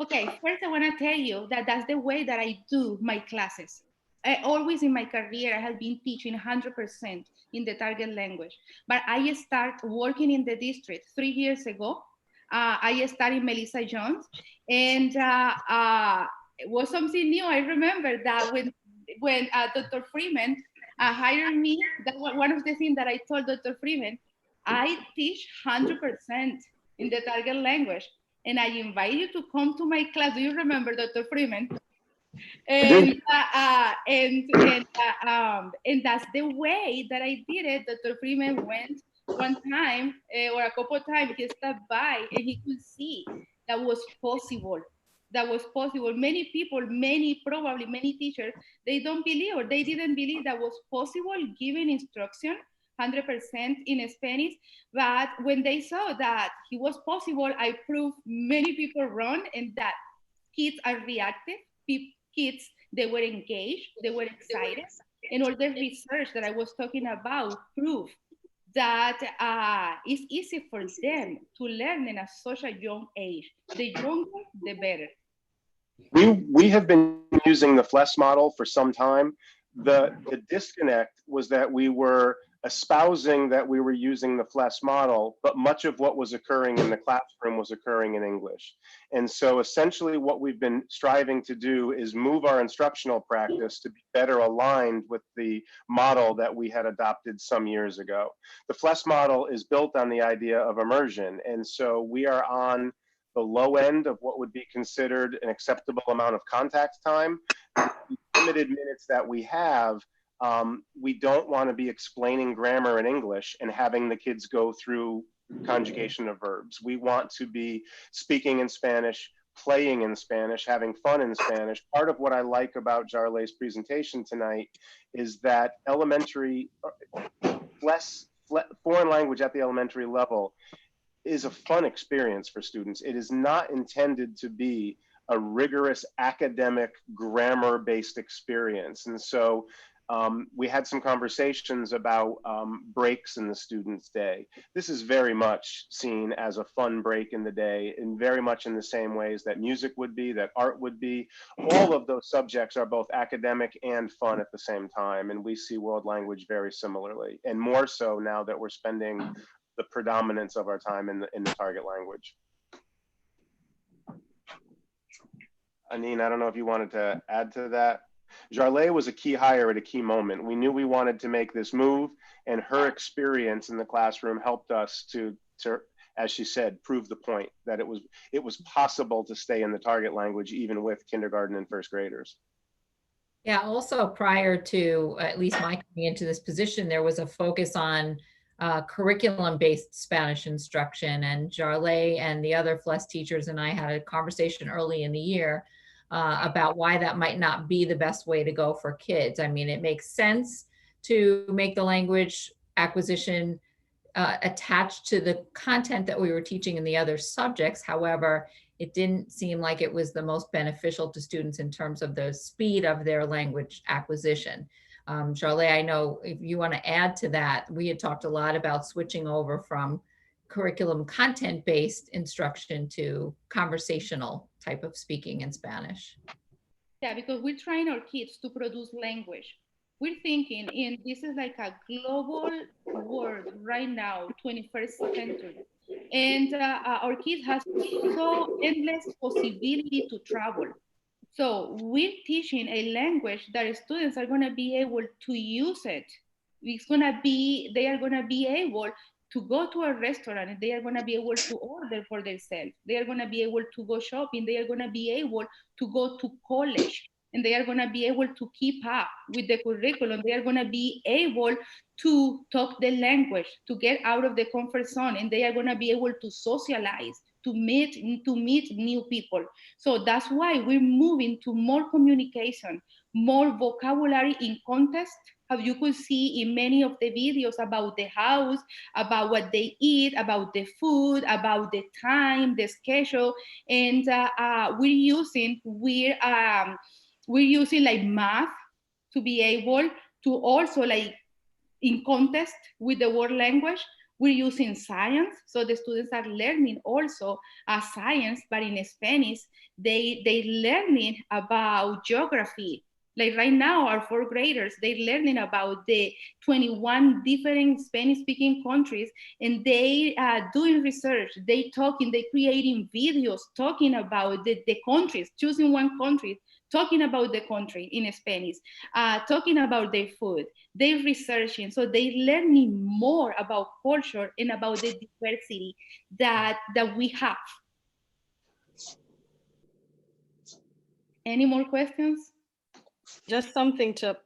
Okay, first I want to tell you that that's the way that I do my classes. I always in my career, I have been teaching 100% in the target language, but I start working in the district 3 years ago. I started Melissa Jones, and it was something new. I remember that when Dr. Freeman hired me, that was one of the things that I told Dr. Freeman, I teach 100% in the target language. And I invite you to come to my class. Do you remember, Dr. Freeman? And that's the way that I did it. Dr. Freeman went one time or a couple of times. He stopped by and he could see that was possible. That was possible. Many people, probably many teachers, they don't believe or they didn't believe that was possible giving instruction 100% in Spanish. But when they saw that it was possible, I proved many people wrong and that kids are reactive. Kids, they were engaged, they were excited. And all the research that I was talking about proved that it's easy for them to learn in such a young age. The younger, the better. We have been using the FLES model for some time. The disconnect was that we were espousing that we were using the FLES model, but much of what was occurring in the classroom was occurring in English. And so essentially what we've been striving to do is move our instructional practice to be better aligned with the model that we had adopted some years ago. The FLES model is built on the idea of immersion. And so we are on the low end of what would be considered an acceptable amount of contact time. The limited minutes that we have, we don't want to be explaining grammar in English and having the kids go through conjugation of verbs. We want to be speaking in Spanish, playing in Spanish, having fun in Spanish. Part of what I like about Jarlay's presentation tonight is that elementary, foreign language at the elementary level is a fun experience for students. It is not intended to be a rigorous academic grammar-based experience. And so We had some conversations about breaks in the student's day. This is very much seen as a fun break in the day, and very much in the same ways that music would be, that art would be. All of those subjects are both academic and fun at the same time, and we see world language very similarly, and more so now that we're spending the predominance of our time in the target language. Anine, I don't know if you wanted to add to that. Jarlay was a key hire at a key moment. We knew we wanted to make this move, and her experience in the classroom helped us to, as she said, prove the point that it was possible to stay in the target language even with kindergarten and first graders. Yeah, also prior to at least my coming into this position, there was a focus on curriculum-based Spanish instruction, and Jarlay and the other FLES teachers and I had a conversation early in the year about why that might not be the best way to go for kids. I mean, it makes sense to make the language acquisition attached to the content that we were teaching in the other subjects. However, it didn't seem like it was the most beneficial to students in terms of the speed of their language acquisition. Charlotte, I know if you want to add to that, we had talked a lot about switching over from curriculum content-based instruction to conversational type of speaking in Spanish. Yeah, because we're trying our kids to produce language. We're thinking, and this is like a global world right now, 21st century. And our kids have so endless possibility to travel. So we're teaching a language that students are going to be able to use it. They are going to be able to go to a restaurant, and they are going to be able to order for themselves. They are going to be able to go shopping. They are going to be able to go to college, and they are going to be able to keep up with the curriculum. They are going to be able to talk the language, to get out of the comfort zone, and they are going to be able to socialize, to meet new people. So that's why we're moving to more communication, more vocabulary in context, as you could see in many of the videos about the house, about what they eat, about the food, about the time, the schedule. And we're using like math to be able to also, like, in context with the world language. We're using science, so the students are learning also science, but in Spanish, they learning about geography. Like right now, our fourth graders, they're learning about the 21 different Spanish-speaking countries, and they are doing research, they talking, they creating videos talking about the countries, choosing one country, talking about the country in Spanish, talking about their food. They're researching, so they're learning more about culture and about the diversity that we have. Any more questions? Just something to.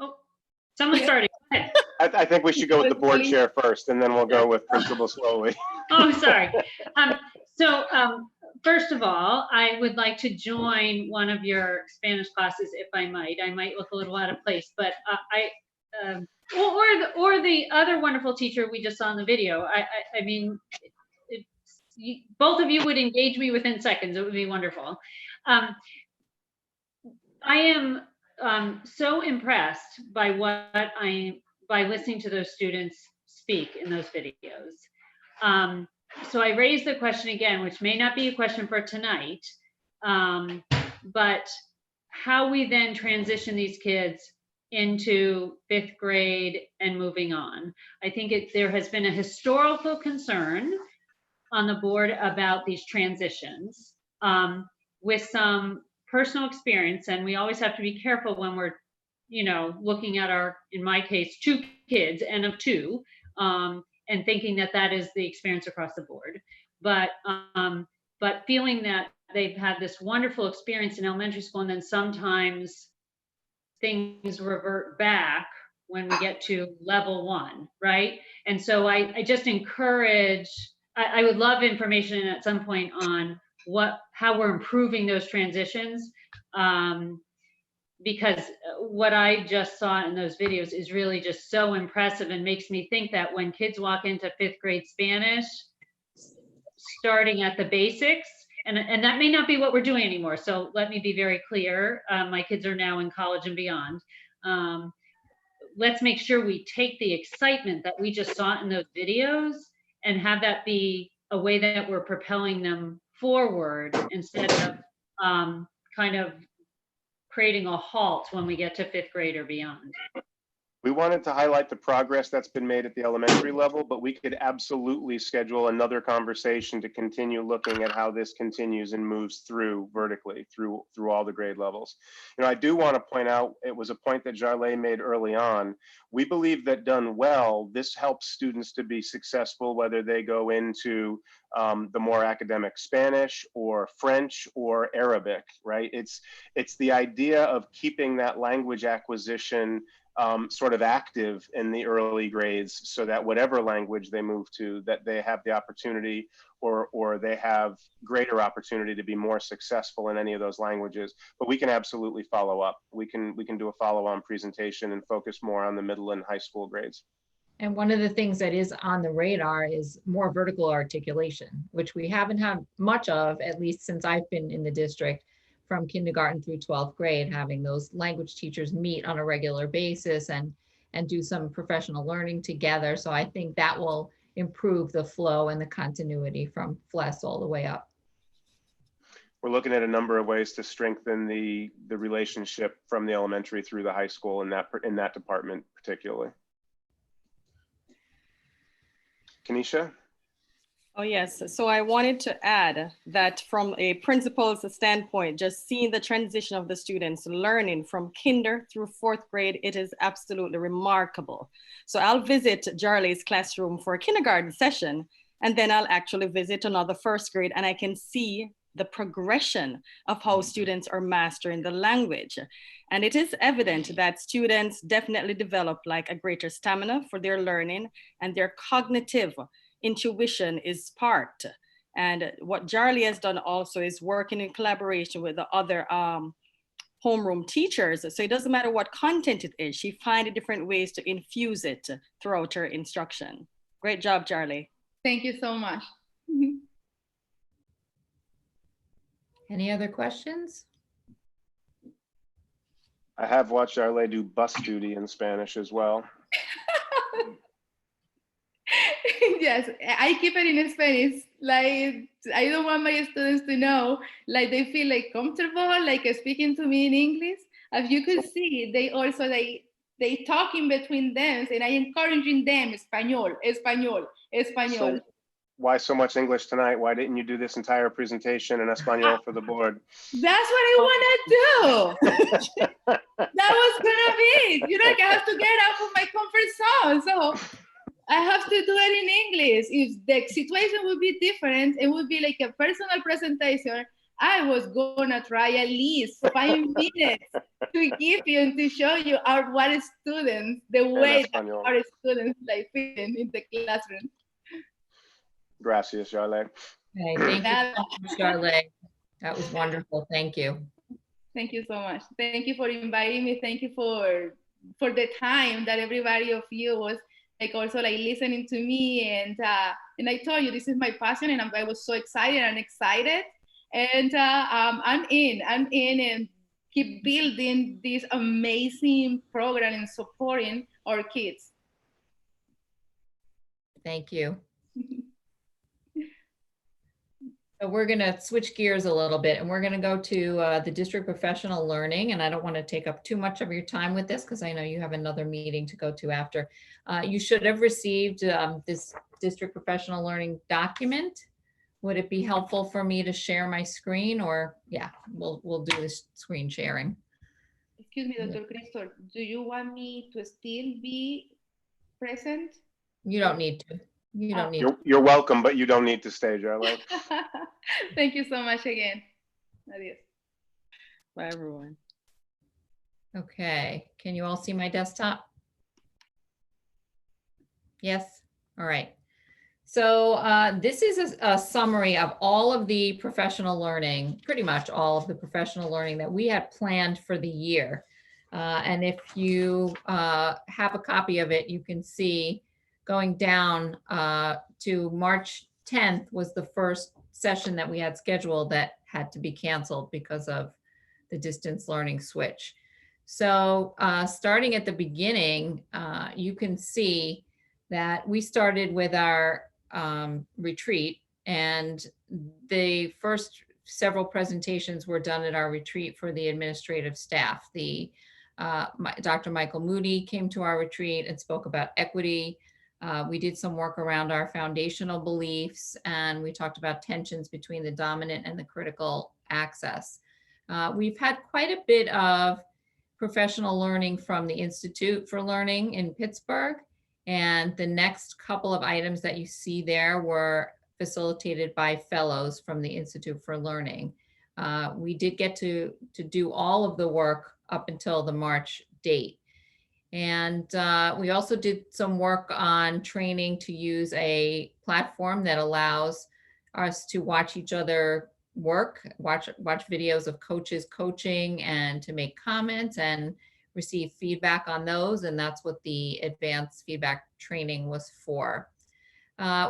Oh, someone started. I think we should go with the board chair first, and then we'll go with Principal Slowly. Oh, sorry. First of all, I would like to join one of your Spanish classes, if I might. I might look a little out of place, but or the other wonderful teacher we just saw in the video. I mean, both of you would engage me within seconds. It would be wonderful. I am so impressed by by listening to those students speak in those videos. So I raised the question again, which may not be a question for tonight, but how we then transition these kids into 5th grade and moving on. I think there has been a historical concern on the board about these transitions with some personal experience, and we always have to be careful when we're, looking at our, in my case, 2 kids, N of 2, and thinking that that is the experience across the board. But feeling that they've had this wonderful experience in elementary school, and then sometimes things revert back when we get to level 1, right? And so I just encourage, I would love information at some point on how we're improving those transitions, because what I just saw in those videos is really just so impressive and makes me think that when kids walk into 5th grade Spanish, starting at the basics, and that may not be what we're doing anymore. So let me be very clear. My kids are now in college and beyond. Let's make sure we take the excitement that we just saw in those videos and have that be a way that we're propelling them forward instead of kind of creating a halt when we get to 5th grade or beyond. We wanted to highlight the progress that's been made at the elementary level, but we could absolutely schedule another conversation to continue looking at how this continues and moves through vertically through all the grade levels. You know, I do want to point out, it was a point that Jarlay made early on. We believe that done well, this helps students to be successful, whether they go into the more academic Spanish or French or Arabic, right? It's the idea of keeping that language acquisition sort of active in the early grades, so that whatever language they move to, that they have the opportunity or they have greater opportunity to be more successful in any of those languages. But we can absolutely follow up. We can do a follow-on presentation and focus more on the middle and high school grades. And one of the things that is on the radar is more vertical articulation, which we haven't had much of, at least since I've been in the district, from kindergarten through 12th grade, having those language teachers meet on a regular basis and do some professional learning together. So I think that will improve the flow and the continuity from FLES all the way up. We're looking at a number of ways to strengthen the relationship from the elementary through the high school in that department particularly. Kenesha? Oh, yes. So I wanted to add that from a principal's standpoint, just seeing the transition of the students learning from kinder through 4th grade, it is absolutely remarkable. So I'll visit Jarlay's classroom for a kindergarten session, and then I'll actually visit another 1st grade, and I can see the progression of how students are mastering the language. And it is evident that students definitely develop like a greater stamina for their learning, and their cognitive intuition is sparked. And what Jarlay has done also is working in collaboration with the other homeroom teachers. So it doesn't matter what content it is, she finds different ways to infuse it throughout her instruction. Great job, Jarlay. Thank you so much. Any other questions? I have watched Jarlay do bus duty in Spanish as well. Yes, I keep it in Spanish. Like, I don't want my students to know, like they feel like comfortable, like speaking to me in English. As you could see, they also, they talk in between them, and I encouraging them, español, español, español. So why so much English tonight? Why didn't you do this entire presentation in Espanol for the board? That's what I want to do. That was gonna be, you know, like I have to get out of my comfort zone. So I have to do it in English. If the situation would be different, it would be like a personal presentation. I was gonna try at least 5 minutes to give you and to show you what students, the way that our students like fit in the classroom. Gracias, Jarlay. Okay, thank you so much, Jarlay. That was wonderful. Thank you. Thank you so much. Thank you for inviting me. Thank you for the time that everybody of you was like also like listening to me, and I told you this is my passion, and I was so excited and I'm in and keep building this amazing program and supporting our kids. Thank you. So we're going to switch gears a little bit, and we're going to go to the district professional learning. And I don't want to take up too much of your time with this because I know you have another meeting to go to after. You should have received this district professional learning document. Would it be helpful for me to share my screen, or yeah, we'll do this screen sharing. Excuse me, Dr. Cristor, do you want me to still be present? You don't need to. You don't need. You're welcome, but you don't need to stay, Jarlay. Thank you so much again. Adios. Bye, everyone. Okay, can you all see my desktop? Yes. All right. So this is a summary of all of the professional learning, pretty much all of the professional learning that we had planned for the year. And if you have a copy of it, you can see going down to March 10th was the first session that we had scheduled that had to be canceled because of the distance learning switch. So starting at the beginning, you can see that we started with our retreat, and the first several presentations were done at our retreat for the administrative staff. Dr. Michael Moody came to our retreat and spoke about equity. We did some work around our foundational beliefs, and we talked about tensions between the dominant and the critical access. We've had quite a bit of professional learning from the Institute for Learning in Pittsburgh, and the next couple of items that you see there were facilitated by fellows from the Institute for Learning. We did get to do all of the work up until the March date. And we also did some work on training to use a platform that allows us to watch each other work, watch videos of coaches coaching, and to make comments and receive feedback on those. And that's what the advanced feedback training was for.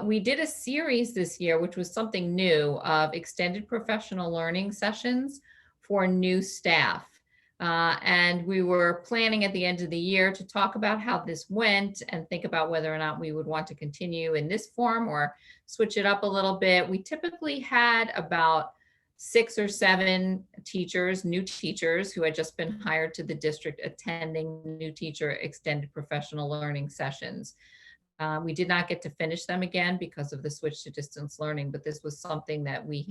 We did a series this year, which was something new, of extended professional learning sessions for new staff. And we were planning at the end of the year to talk about how this went and think about whether or not we would want to continue in this form or switch it up a little bit. We typically had about 6 or 7 teachers, new teachers who had just been hired to the district, attending new teacher extended professional learning sessions. We did not get to finish them again because of the switch to distance learning, but this was something that we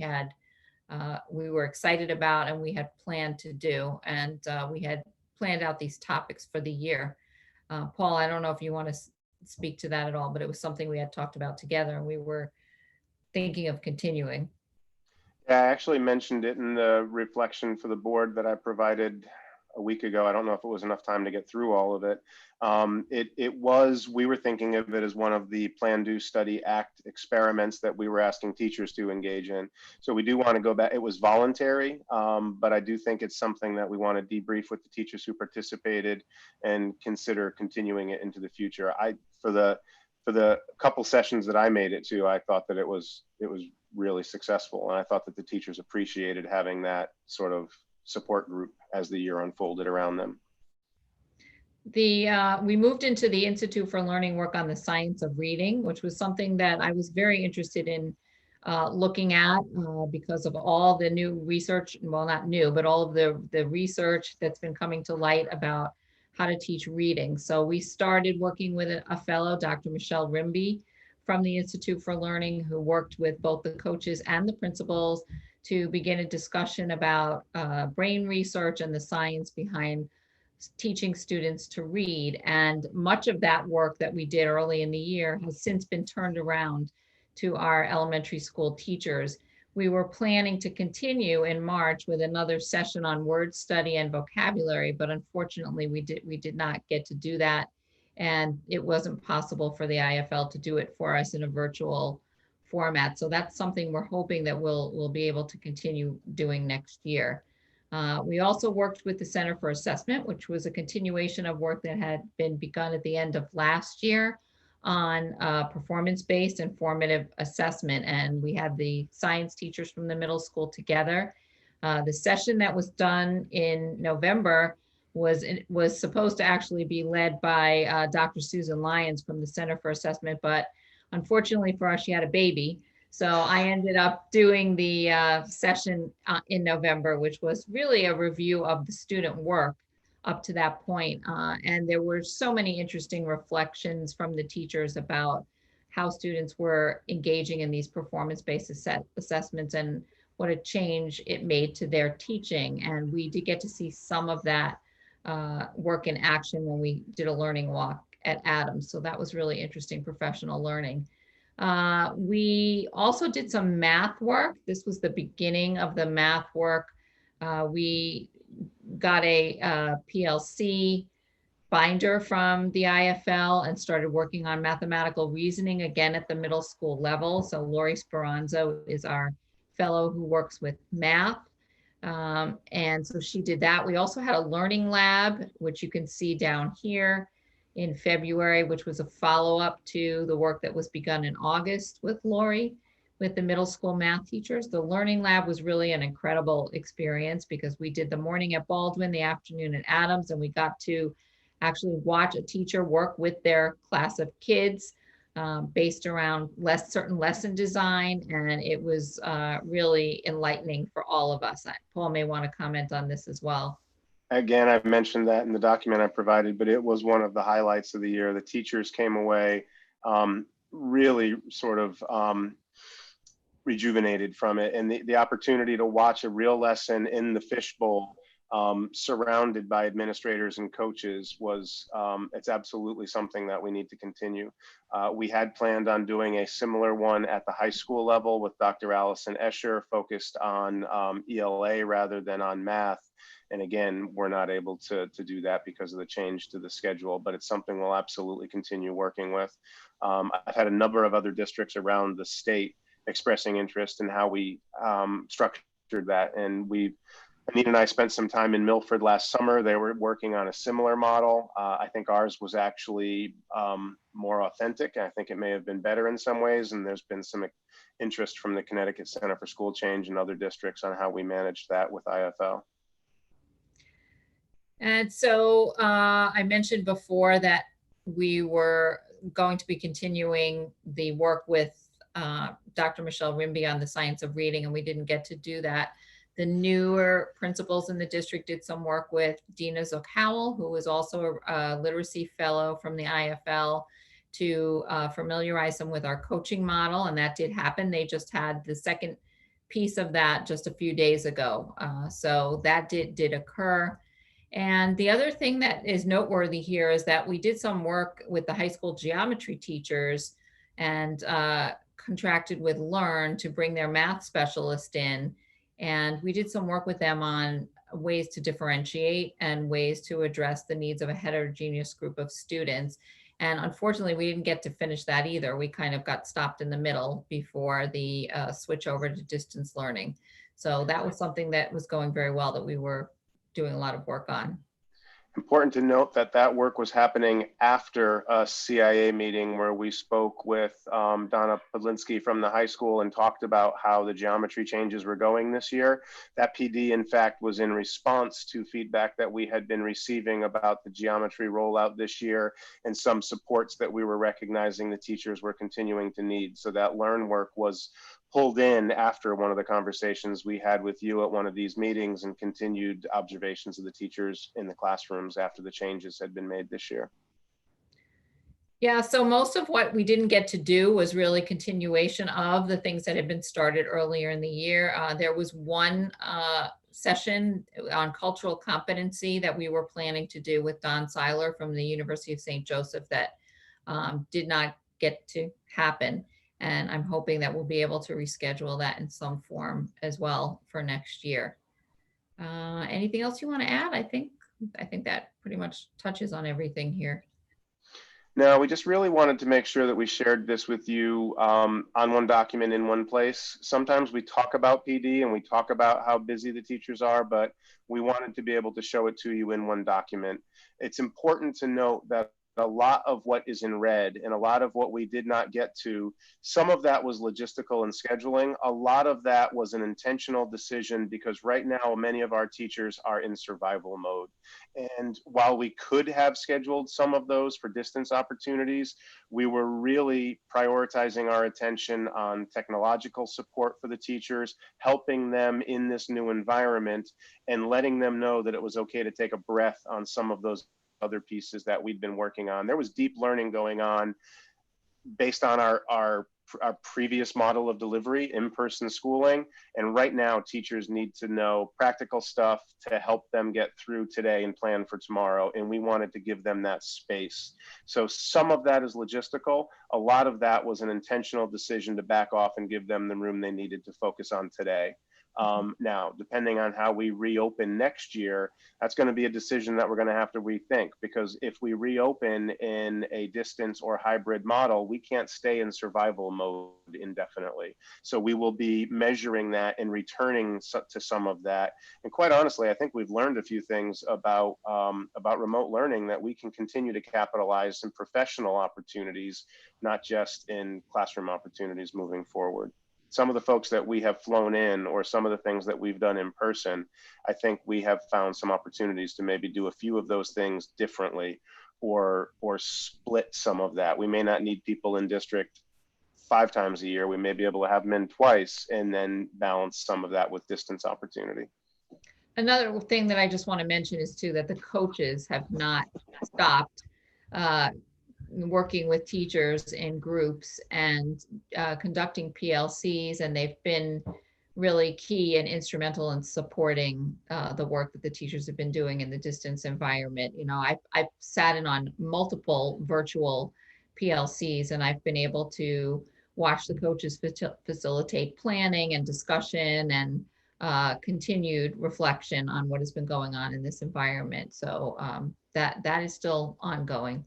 were excited about and we had planned to do, and we had planned out these topics for the year. Paul, I don't know if you want to speak to that at all, but it was something we had talked about together and we were thinking of continuing. Yeah, I actually mentioned it in the reflection for the board that I provided a week ago. I don't know if it was enough time to get through all of it. We were thinking of it as one of the Plan, Do, Study, Act experiments that we were asking teachers to engage in. So we do want to go back. It was voluntary, but I do think it's something that we want to debrief with the teachers who participated and consider continuing it into the future. For the couple sessions that I made it to, I thought that it was really successful. And I thought that the teachers appreciated having that sort of support group as the year unfolded around them. We moved into the Institute for Learning work on the science of reading, which was something that I was very interested in looking at because of all the new research, well, not new, but all of the research that's been coming to light about how to teach reading. So we started working with a fellow, Dr. Michelle Rimby, from the Institute for Learning, who worked with both the coaches and the principals to begin a discussion about brain research and the science behind teaching students to read. And much of that work that we did early in the year has since been turned around to our elementary school teachers. We were planning to continue in March with another session on word study and vocabulary, but unfortunately we did not get to do that. And it wasn't possible for the IFL to do it for us in a virtual format. So that's something we're hoping that we'll be able to continue doing next year. We also worked with the Center for Assessment, which was a continuation of work that had been begun at the end of last year on performance-based and formative assessment. And we had the science teachers from the middle school together. The session that was done in November was supposed to actually be led by Dr. Susan Lyons from the Center for Assessment, but unfortunately for us, she had a baby. So I ended up doing the session in November, which was really a review of the student work up to that point. And there were so many interesting reflections from the teachers about how students were engaging in these performance-based assessments and what a change it made to their teaching. And we did get to see some of that work in action when we did a learning walk at Adams. So that was really interesting professional learning. We also did some math work. This was the beginning of the math work. We got a PLC binder from the IFL and started working on mathematical reasoning again at the middle school level. So Lori Speranzo is our fellow who works with math. And so she did that. We also had a learning lab, which you can see down here in February, which was a follow-up to the work that was begun in August with Lori. with the middle school math teachers. The Learning Lab was really an incredible experience because we did the morning at Baldwin, the afternoon at Adams, and we got to actually watch a teacher work with their class of kids based around certain lesson design. And it was really enlightening for all of us. Paul may want to comment on this as well. Again, I've mentioned that in the document I provided, but it was one of the highlights of the year. The teachers came away really sort of rejuvenated from it, and the opportunity to watch a real lesson in the fishbowl surrounded by administrators and coaches was it's absolutely something that we need to continue. We had planned on doing a similar one at the high school level with Dr. Allison Escher, focused on ELA rather than on math. And again, we're not able to do that because of the change to the schedule, but it's something we'll absolutely continue working with. I've had a number of other districts around the state expressing interest in how we structured that. And Anita and I spent some time in Milford last summer. They were working on a similar model. I think ours was actually more authentic. I think it may have been better in some ways. And there's been some interest from the Connecticut Center for School Change and other districts on how we managed that with IFL. And so I mentioned before that we were going to be continuing the work with Dr. Michelle Rimby on the science of reading, and we didn't get to do that. The newer principals in the district did some work with Dina Zook-Howell, who was also a literacy fellow from the IFL, to familiarize them with our coaching model, and that did happen. They just had the second piece of that just a few days ago. So that did occur. And the other thing that is noteworthy here is that we did some work with the high school geometry teachers and contracted with Learn to bring their math specialist in. And we did some work with them on ways to differentiate and ways to address the needs of a heterogeneous group of students. And unfortunately, we didn't get to finish that either. We kind of got stopped in the middle before the switch over to distance learning. So that was something that was going very well that we were doing a lot of work on. Important to note that that work was happening after a CIA meeting where we spoke with Donna Podlinski from the high school and talked about how the geometry changes were going this year. That PD, in fact, was in response to feedback that we had been receiving about the geometry rollout this year and some supports that we were recognizing the teachers were continuing to need. So that Learn work was pulled in after one of the conversations we had with you at one of these meetings and continued observations of the teachers in the classrooms after the changes had been made this year. Yeah, so most of what we didn't get to do was really continuation of the things that had been started earlier in the year. There was one session on cultural competency that we were planning to do with Don Seiler from the University of St. Joseph that did not get to happen. And I'm hoping that we'll be able to reschedule that in some form as well for next year. Anything else you want to add? I think that pretty much touches on everything here. No, we just really wanted to make sure that we shared this with you on one document in one place. Sometimes we talk about PD and we talk about how busy the teachers are, but we wanted to be able to show it to you in one document. It's important to note that a lot of what is in red and a lot of what we did not get to, some of that was logistical and scheduling. A lot of that was an intentional decision because right now many of our teachers are in survival mode. And while we could have scheduled some of those for distance opportunities, we were really prioritizing our attention on technological support for the teachers, helping them in this new environment and letting them know that it was okay to take a breath on some of those other pieces that we'd been working on. There was deep learning going on based on our previous model of delivery, in-person schooling. And right now, teachers need to know practical stuff to help them get through today and plan for tomorrow. And we wanted to give them that space. So some of that is logistical. A lot of that was an intentional decision to back off and give them the room they needed to focus on today. Now, depending on how we reopen next year, that's going to be a decision that we're going to have to rethink, because if we reopen in a distance or hybrid model, we can't stay in survival mode indefinitely. So we will be measuring that and returning to some of that. And quite honestly, I think we've learned a few things about remote learning that we can continue to capitalize in professional opportunities, not just in classroom opportunities moving forward. some of the folks that we have flown in, or some of the things that we've done in person, I think we have found some opportunities to maybe do a few of those things differently, or split some of that. We may not need people in district 5 times a year. We may be able to have them in twice, and then balance some of that with distance opportunity. Another thing that I just want to mention is too, that the coaches have not stopped working with teachers in groups and conducting PLCs, and they've been really key and instrumental in supporting the work that the teachers have been doing in the distance environment. You know, I've sat in on multiple virtual PLCs, and I've been able to watch the coaches facilitate planning and discussion and continued reflection on what has been going on in this environment. So that is still ongoing.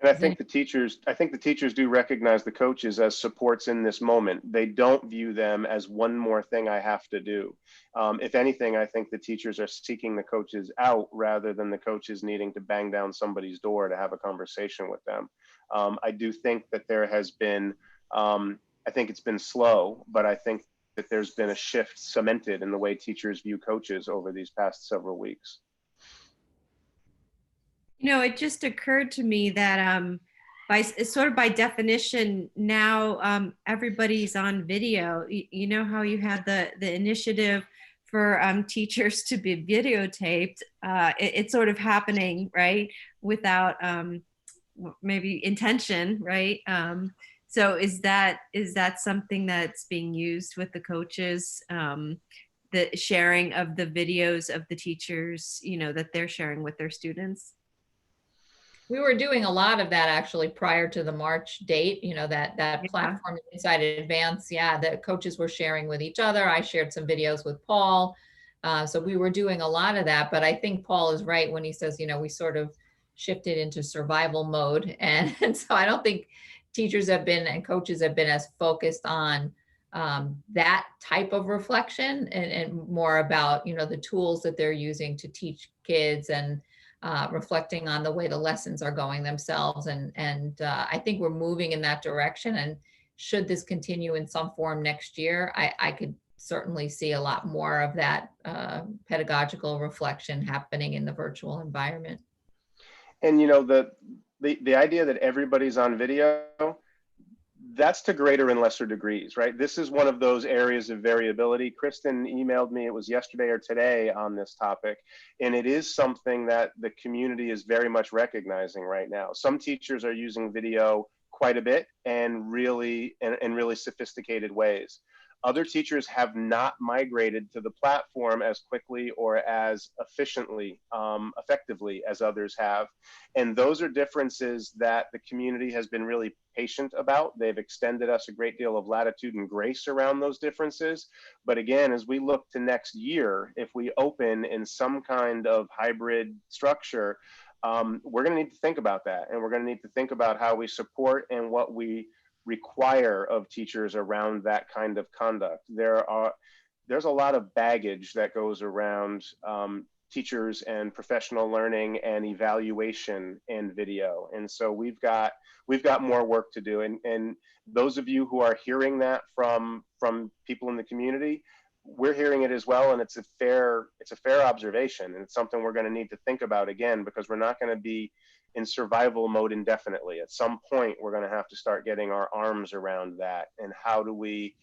And I think the teachers do recognize the coaches as supports in this moment. They don't view them as one more thing I have to do. If anything, I think the teachers are seeking the coaches out rather than the coaches needing to bang down somebody's door to have a conversation with them. I do think that there has been, I think it's been slow, but I think that there's been a shift cemented in the way teachers view coaches over these past several weeks. You know, it just occurred to me that by definition now, everybody's on video. You know how you had the initiative for teachers to be videotaped. It's sort of happening, right, without maybe intention, right? So is that something that's being used with the coaches? The sharing of the videos of the teachers, you know, that they're sharing with their students? We were doing a lot of that actually prior to the March date, you know, that platform Inside Advance. Yeah, the coaches were sharing with each other. I shared some videos with Paul. So we were doing a lot of that, but I think Paul is right when he says, you know, we sort of shifted into survival mode. And so I don't think teachers have been and coaches have been as focused on that type of reflection and more about, you know, the tools that they're using to teach kids and reflecting on the way the lessons are going themselves. And I think we're moving in that direction. And should this continue in some form next year, I could certainly see a lot more of that pedagogical reflection happening in the virtual environment. And, you know, the idea that everybody's on video, that's to greater and lesser degrees, right? This is one of those areas of variability. Kristen emailed me, it was yesterday or today, on this topic, and it is something that the community is very much recognizing right now. Some teachers are using video quite a bit and really in really sophisticated ways. Other teachers have not migrated to the platform as quickly or as efficiently, effectively as others have. And those are differences that the community has been really patient about. They've extended us a great deal of latitude and grace around those differences. But again, as we look to next year, if we open in some kind of hybrid structure, we're going to need to think about that. And we're going to need to think about how we support and what we require of teachers around that kind of conduct. There's a lot of baggage that goes around teachers and professional learning and evaluation and video. And so we've got more work to do. And those of you who are hearing that from people in the community, we're hearing it as well. And it's a fair observation. And it's something we're going to need to think about again, because we're not going to be in survival mode indefinitely. At some point, we're going to have to start getting our arms around that. And how do we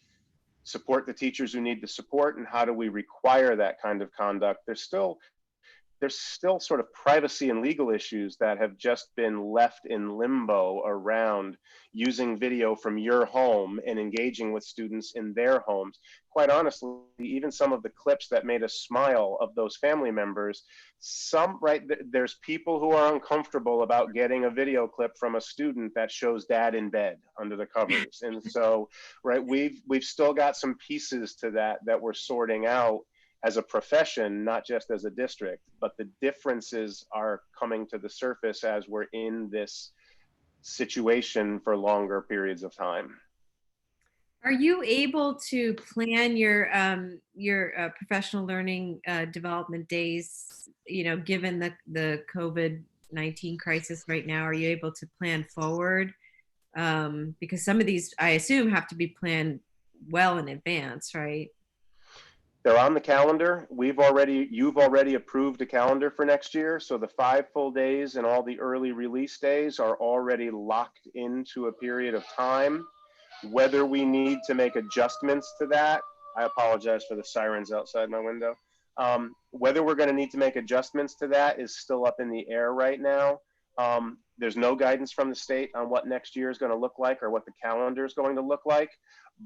support the teachers who need the support, and how do we require that kind of conduct? There's still sort of privacy and legal issues that have just been left in limbo around using video from your home and engaging with students in their homes. Quite honestly, even some of the clips that made us smile of those family members, there's people who are uncomfortable about getting a video clip from a student that shows dad in bed under the covers. And so, right, we've still got some pieces to that we're sorting out as a profession, not just as a district, but the differences are coming to the surface as we're in this situation for longer periods of time. Are you able to plan your professional learning development days, you know, given the COVID-19 crisis right now? Are you able to plan forward? Because some of these, I assume, have to be planned well in advance, right? They're on the calendar. You've already approved a calendar for next year. So the 5 full days and all the early release days are already locked into a period of time. Whether we need to make adjustments to that, I apologize for the sirens outside my window. Whether we're going to need to make adjustments to that is still up in the air right now. There's no guidance from the state on what next year is going to look like or what the calendar is going to look like,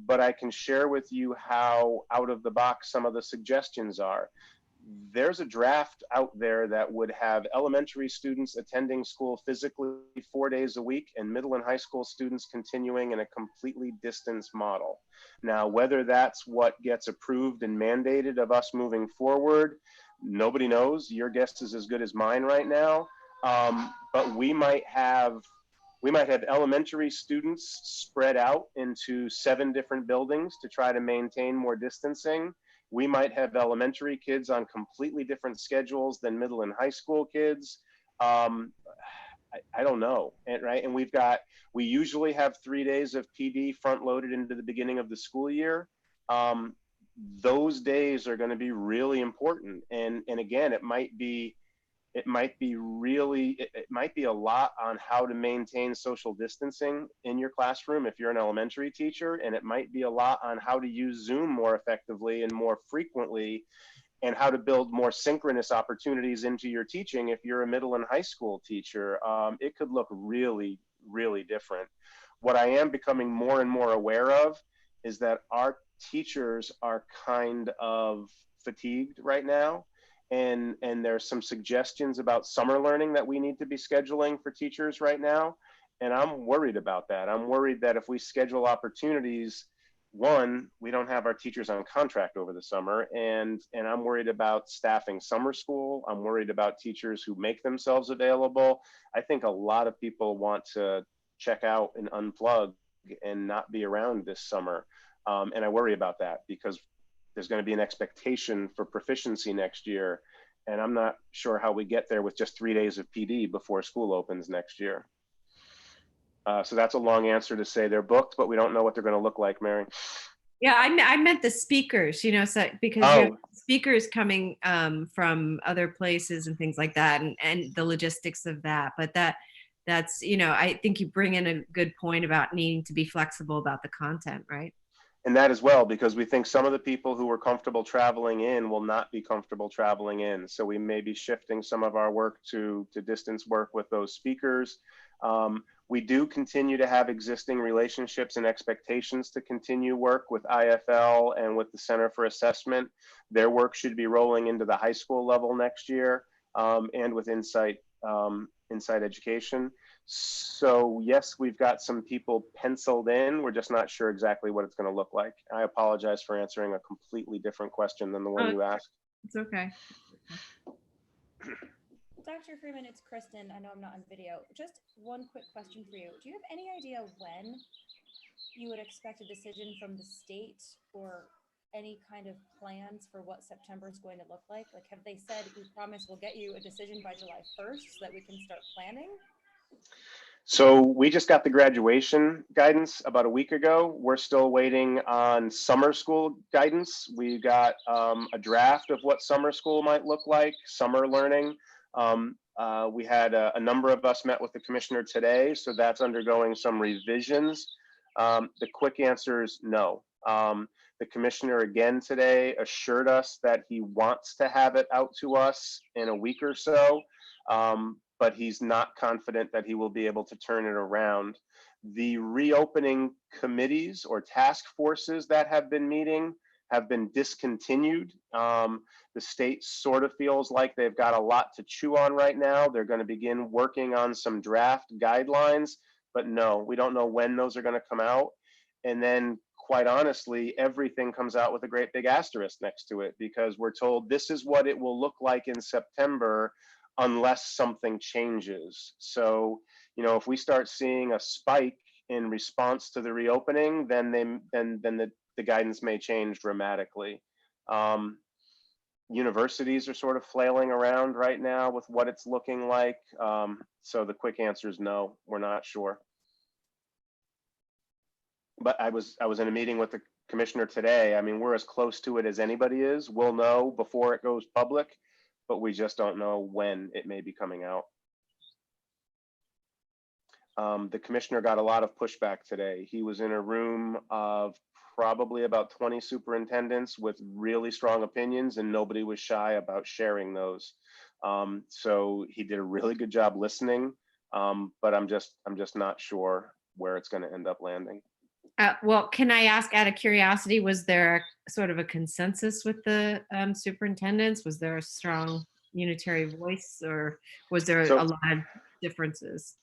but I can share with you how out of the box some of the suggestions are. There's a draft out there that would have elementary students attending school physically 4 days a week and middle and high school students continuing in a completely distance model. Now, whether that's what gets approved and mandated of us moving forward, nobody knows. Your guess is as good as mine right now. But we might have elementary students spread out into 7 different buildings to try to maintain more distancing. We might have elementary kids on completely different schedules than middle and high school kids. I don't know, right? And we usually have 3 days of PD front loaded into the beginning of the school year. Those days are going to be really important. And again, it might be a lot on how to maintain social distancing in your classroom if you're an elementary teacher, and it might be a lot on how to use Zoom more effectively and more frequently, and how to build more synchronous opportunities into your teaching if you're a middle and high school teacher. It could look really, really different. What I am becoming more and more aware of is that our teachers are kind of fatigued right now. And there's some suggestions about summer learning that we need to be scheduling for teachers right now. And I'm worried about that. I'm worried that if we schedule opportunities, one, we don't have our teachers on contract over the summer. And I'm worried about staffing summer school. I'm worried about teachers who make themselves available. I think a lot of people want to check out and unplug and not be around this summer. And I worry about that because there's going to be an expectation for proficiency next year. And I'm not sure how we get there with just 3 days of PD before school opens next year. So that's a long answer to say they're booked, but we don't know what they're going to look like, Mary. Yeah, I meant the speakers, so because you have speakers coming from other places and things like that, and the logistics of that. But that's, I think you bring in a good point about needing to be flexible about the content, right? And that as well, because we think some of the people who were comfortable traveling in will not be comfortable traveling in. So we may be shifting some of our work to distance work with those speakers. We do continue to have existing relationships and expectations to continue work with IFL and with the Center for Assessment. Their work should be rolling into the high school level next year, and with Insight Education. So yes, we've got some people penciled in. We're just not sure exactly what it's going to look like. I apologize for answering a completely different question than the one you asked. It's okay. Dr. Freeman, it's Kristen. I know I'm not on video. Just one quick question for you. Do you have any idea when you would expect a decision from the state or any kind of plans for what September is going to look like? Like, have they said, we promise we'll get you a decision by July 1st so that we can start planning? So we just got the graduation guidance about a week ago. We're still waiting on summer school guidance. We got a draft of what summer school might look like, summer learning. We had a number of us met with the commissioner today, so that's undergoing some revisions. The quick answer is no. The commissioner again today assured us that he wants to have it out to us in a week or so. But he's not confident that he will be able to turn it around. The reopening committees or task forces that have been meeting have been discontinued. The state sort of feels like they've got a lot to chew on right now. They're going to begin working on some draft guidelines, but no, we don't know when those are going to come out. And then quite honestly, everything comes out with a great big asterisk next to it because we're told this is what it will look like in September unless something changes. So, if we start seeing a spike in response to the reopening, then the guidance may change dramatically. Universities are sort of flailing around right now with what it's looking like. So the quick answer is no, we're not sure. But I was in a meeting with commissioner today. I mean, we're as close to it as anybody is. We'll know before it goes public, but we just don't know when it may be coming out. The commissioner got a lot of pushback today. He was in a room of probably about 20 superintendents with really strong opinions, and nobody was shy about sharing those. So he did a really good job listening, but I'm just not sure where it's going to end up landing. Well, can I ask out of curiosity, was there sort of a consensus with the superintendents? Was there a strong unitary voice, or was there So- a lot of differences?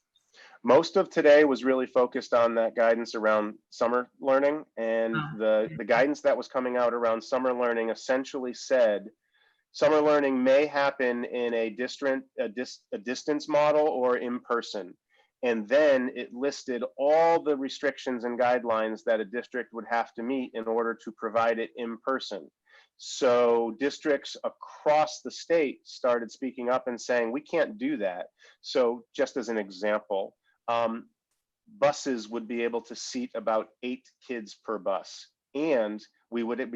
Most of today was really focused on that guidance around summer learning, and the guidance that was coming out around summer learning essentially said summer learning may happen in a distance model or in person. And then it listed all the restrictions and guidelines that a district would have to meet in order to provide it in person. So districts across the state started speaking up and saying, we can't do that. So just as an example, buses would be able to seat about 8 kids per bus, and we would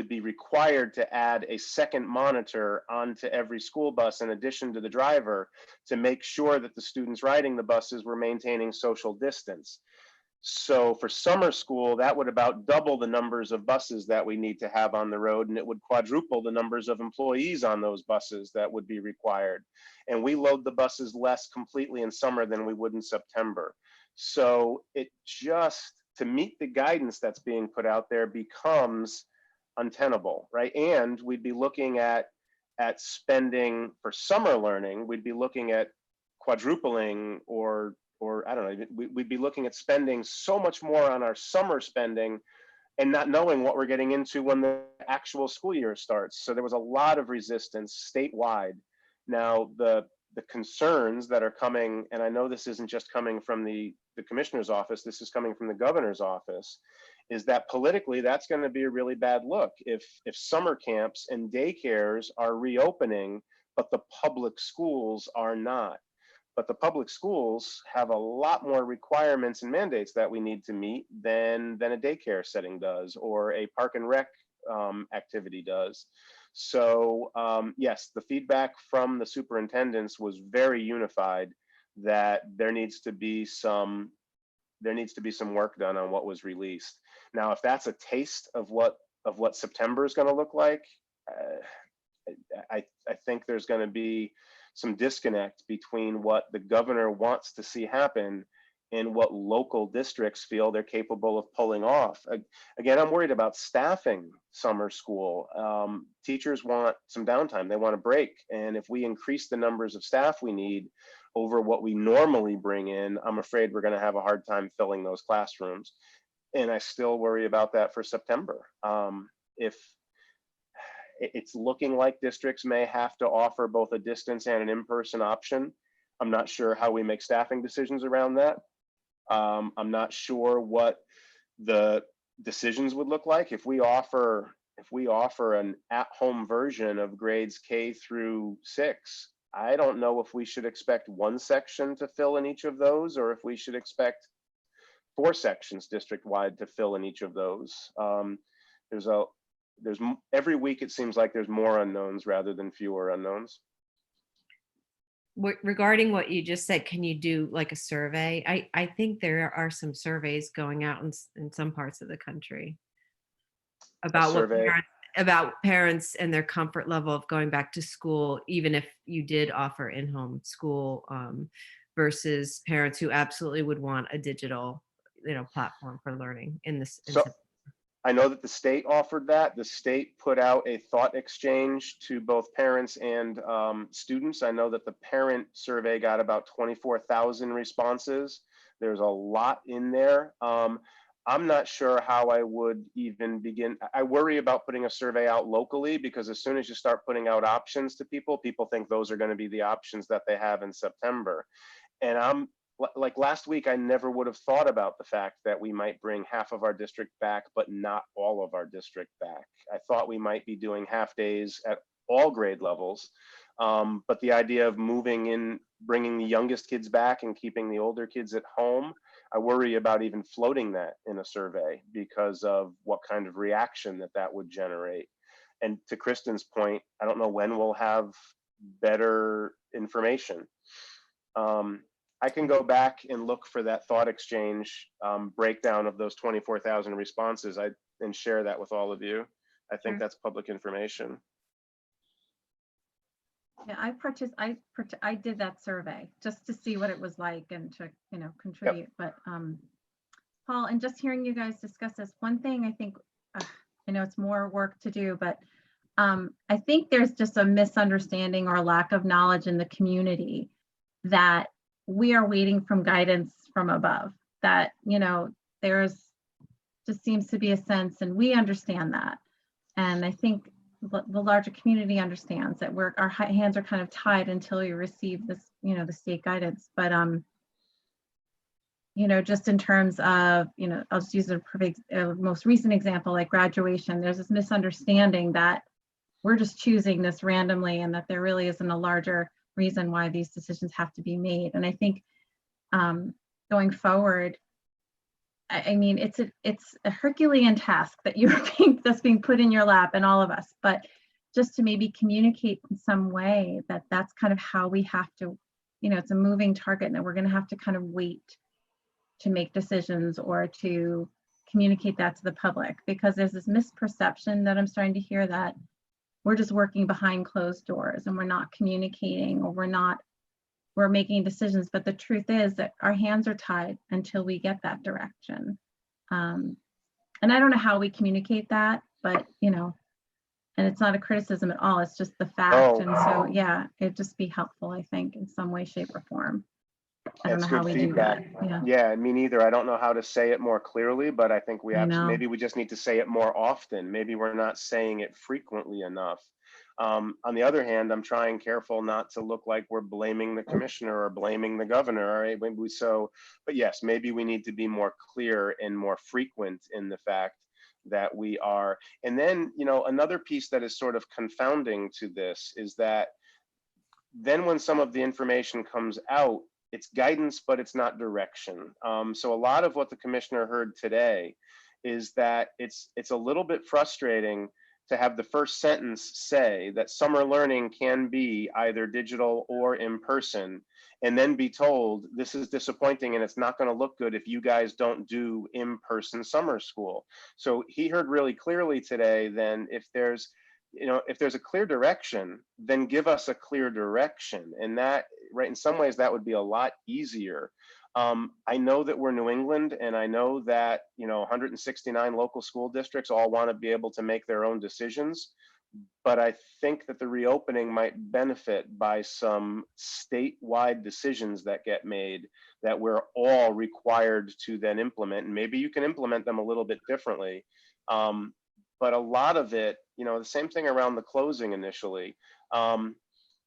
be required to add a second monitor onto every school bus in addition to the driver to make sure that the students riding the buses were maintaining social distance. So for summer school, that would about double the numbers of buses that we need to have on the road, and it would quadruple the numbers of employees on those buses that would be required. And we load the buses less completely in summer than we would in September. So it just, to meet the guidance that's being put out there, becomes untenable, right? And we'd be looking at spending for summer learning, we'd be looking at quadrupling or I don't know, we'd be looking at spending so much more on our summer spending and not knowing what we're getting into when the actual school year starts. So there was a lot of resistance statewide. Now, the concerns that are coming, and I know this isn't just coming from the commissioner's office, this is coming from the governor's office, is that politically that's going to be a really bad look if summer camps and daycares are reopening, but the public schools are not. But the public schools have a lot more requirements and mandates that we need to meet than a daycare setting does, or a park and rec activity does. So yes, the feedback from the superintendents was very unified that there needs to be some work done on what was released. Now, if that's a taste of what September is going to look like, I think there's going to be some disconnect between what the governor wants to see happen and what local districts feel they're capable of pulling off. Again, I'm worried about staffing summer school. Teachers want some downtime, they want a break. And if we increase the numbers of staff we need over what we normally bring in, I'm afraid we're going to have a hard time filling those classrooms. And I still worry about that for September. If it's looking like districts may have to offer both a distance and an in-person option. I'm not sure how we make staffing decisions around that. I'm not sure what the decisions would look like if we offer an at-home version of grades K through 6. I don't know if we should expect one section to fill in each of those, or if we should expect 4 sections district-wide to fill in each of those. There's every week it seems like there's more unknowns rather than fewer unknowns. Regarding what you just said, can you do like a survey? I think there are some surveys going out in some parts of the country about about parents and their comfort level of going back to school, even if you did offer in-home school, versus parents who absolutely would want a digital, platform for learning in this. So I know that the state offered that. The state put out a thought exchange to both parents and students. I know that the parent survey got about 24,000 responses. There's a lot in there. I'm not sure how I would even begin. I worry about putting a survey out locally, because as soon as you start putting out options to people think those are going to be the options that they have in September. And I'm like, last week, I never would have thought about the fact that we might bring half of our district back, but not all of our district back. I thought we might be doing half days at all grade levels. But the idea of moving in bringing the youngest kids back and keeping the older kids at home. I worry about even floating that in a survey because of what kind of reaction that would generate. And to Kristen's point, I don't know when we'll have better information. I can go back and look for that thought exchange breakdown of those 24,000 responses and share that with all of you. I think that's public information. Yeah, I did that survey just to see what it was like and to, contribute. But Paul, and just hearing you guys discuss this, one thing I think, I know it's more work to do, but I think there's just a misunderstanding or lack of knowledge in the community that we are waiting from guidance from above, that, there's just seems to be a sense, and we understand that. And I think the larger community understands that our hands are kind of tied until we receive this, the state guidance. But, just in terms of, I'll just use a most recent example, like graduation, there's this misunderstanding that we're just choosing this randomly and that there really isn't a larger reason why these decisions have to be made. And I think going forward, I mean, it's a Herculean task that that's being put in your lap, and all of us, but just to maybe communicate in some way that that's kind of how we have to, it's a moving target and that we're going to have to kind of wait to make decisions or to communicate that to the public, because there's this misperception that I'm starting to hear that we're just working behind closed doors and we're not communicating, or we're making decisions. But the truth is that our hands are tied until we get that direction. And I don't know how we communicate that, but, and it's not a criticism at all. It's just the fact. And so, yeah, it'd just be helpful, I think, in some way, shape, or form. I don't know how we do that. Yeah, me neither. I don't know how to say it more clearly, but I think maybe we just need to say it more often. Maybe we're not saying it frequently enough. On the other hand, I'm trying careful not to look like we're blaming the commissioner or blaming the governor. All right, but yes, maybe we need to be more clear and more frequent in the fact that we are. And then, another piece that is sort of confounding to this is that then when some of the information comes out, it's guidance, but it's not direction. So a lot of what the commissioner heard today is that it's a little bit frustrating to have the first sentence say that summer learning can be either digital or in person, and then be told this is disappointing and it's not going to look good if you guys don't do in-person summer school. So he heard really clearly today, then if there's a clear direction, then give us a clear direction. And that, right, in some ways that would be a lot easier. I know that we're New England, and I know that 169 local school districts all want to be able to make their own decisions, but I think that the reopening might benefit by some statewide decisions that get made that we're all required to then implement. And maybe you can implement them a little bit differently. But a lot of it, the same thing around the closing initially.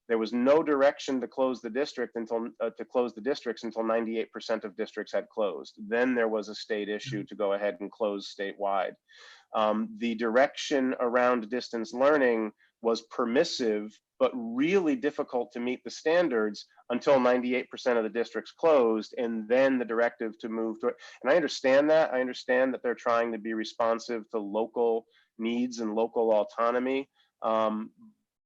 There was no direction to close the district until 98% of districts had closed. Then there was a state issue to go ahead and close statewide. The direction around distance learning was permissive, but really difficult to meet the standards until 98% of the districts closed, and then the directive to move to it. And I understand that. I understand that they're trying to be responsive to local needs and local autonomy.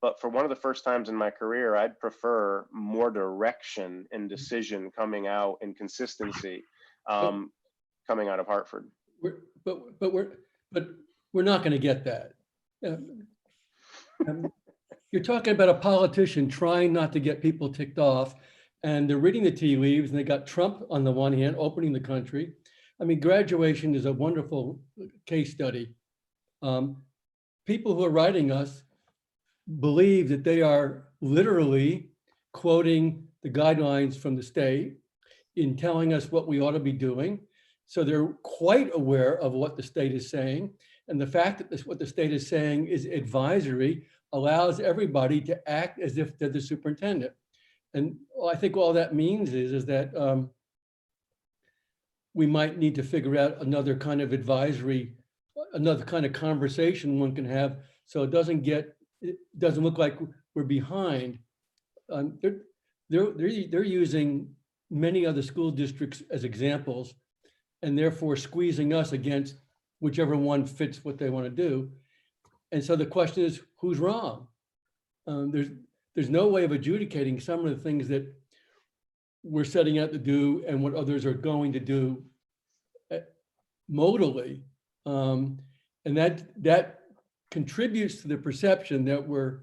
But for one of the first times in my career, I'd prefer more direction and decision coming out, and consistency coming out of Hartford. But we're not going to get that. You're talking about a politician trying not to get people ticked off, and they're reading the tea leaves, and they got Trump on the one hand opening the country. I mean, graduation is a wonderful case study. People who are writing us believe that they are literally quoting the guidelines from the state in telling us what we ought to be doing. So they're quite aware of what the state is saying. And the fact that what the state is saying is advisory allows everybody to act as if they're the superintendent. And I think all that means is that we might need to figure out another kind of advisory, another kind of conversation one can have, so it doesn't look like we're behind. they're using many other school districts as examples, and therefore squeezing us against whichever one fits what they want to do. And so the question is, who's wrong? There's no way of adjudicating some of the things that we're setting out to do and what others are going to do modally. And that contributes to the perception that we're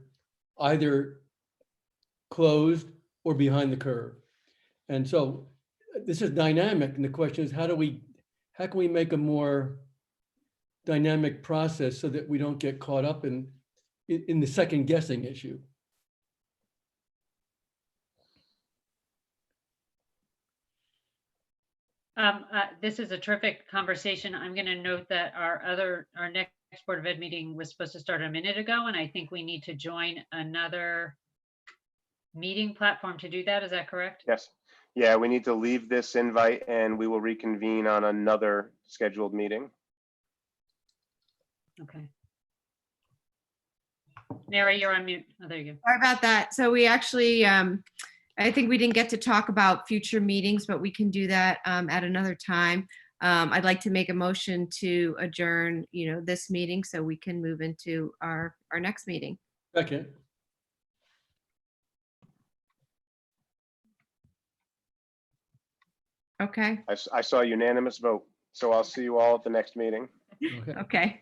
either closed or behind the curve. And so this is dynamic. And the question is, how can we make a more dynamic process so that we don't get caught up in the second guessing issue? This is a terrific conversation. I'm going to note that our next Board of Ed meeting was supposed to start a minute ago, and I think we need to join another meeting platform to do that. Is that correct? Yes. Yeah, we need to leave this invite and we will reconvene on another scheduled meeting. Okay. Mary, you're on mute. Oh, there you go. Sorry about that. So we actually, I think we didn't get to talk about future meetings, but we can do that at another time. I'd like to make a motion to adjourn, this meeting so we can move into our next meeting. Second. Okay. I saw a unanimous vote, so I'll see you all at the next meeting. Okay. Okay.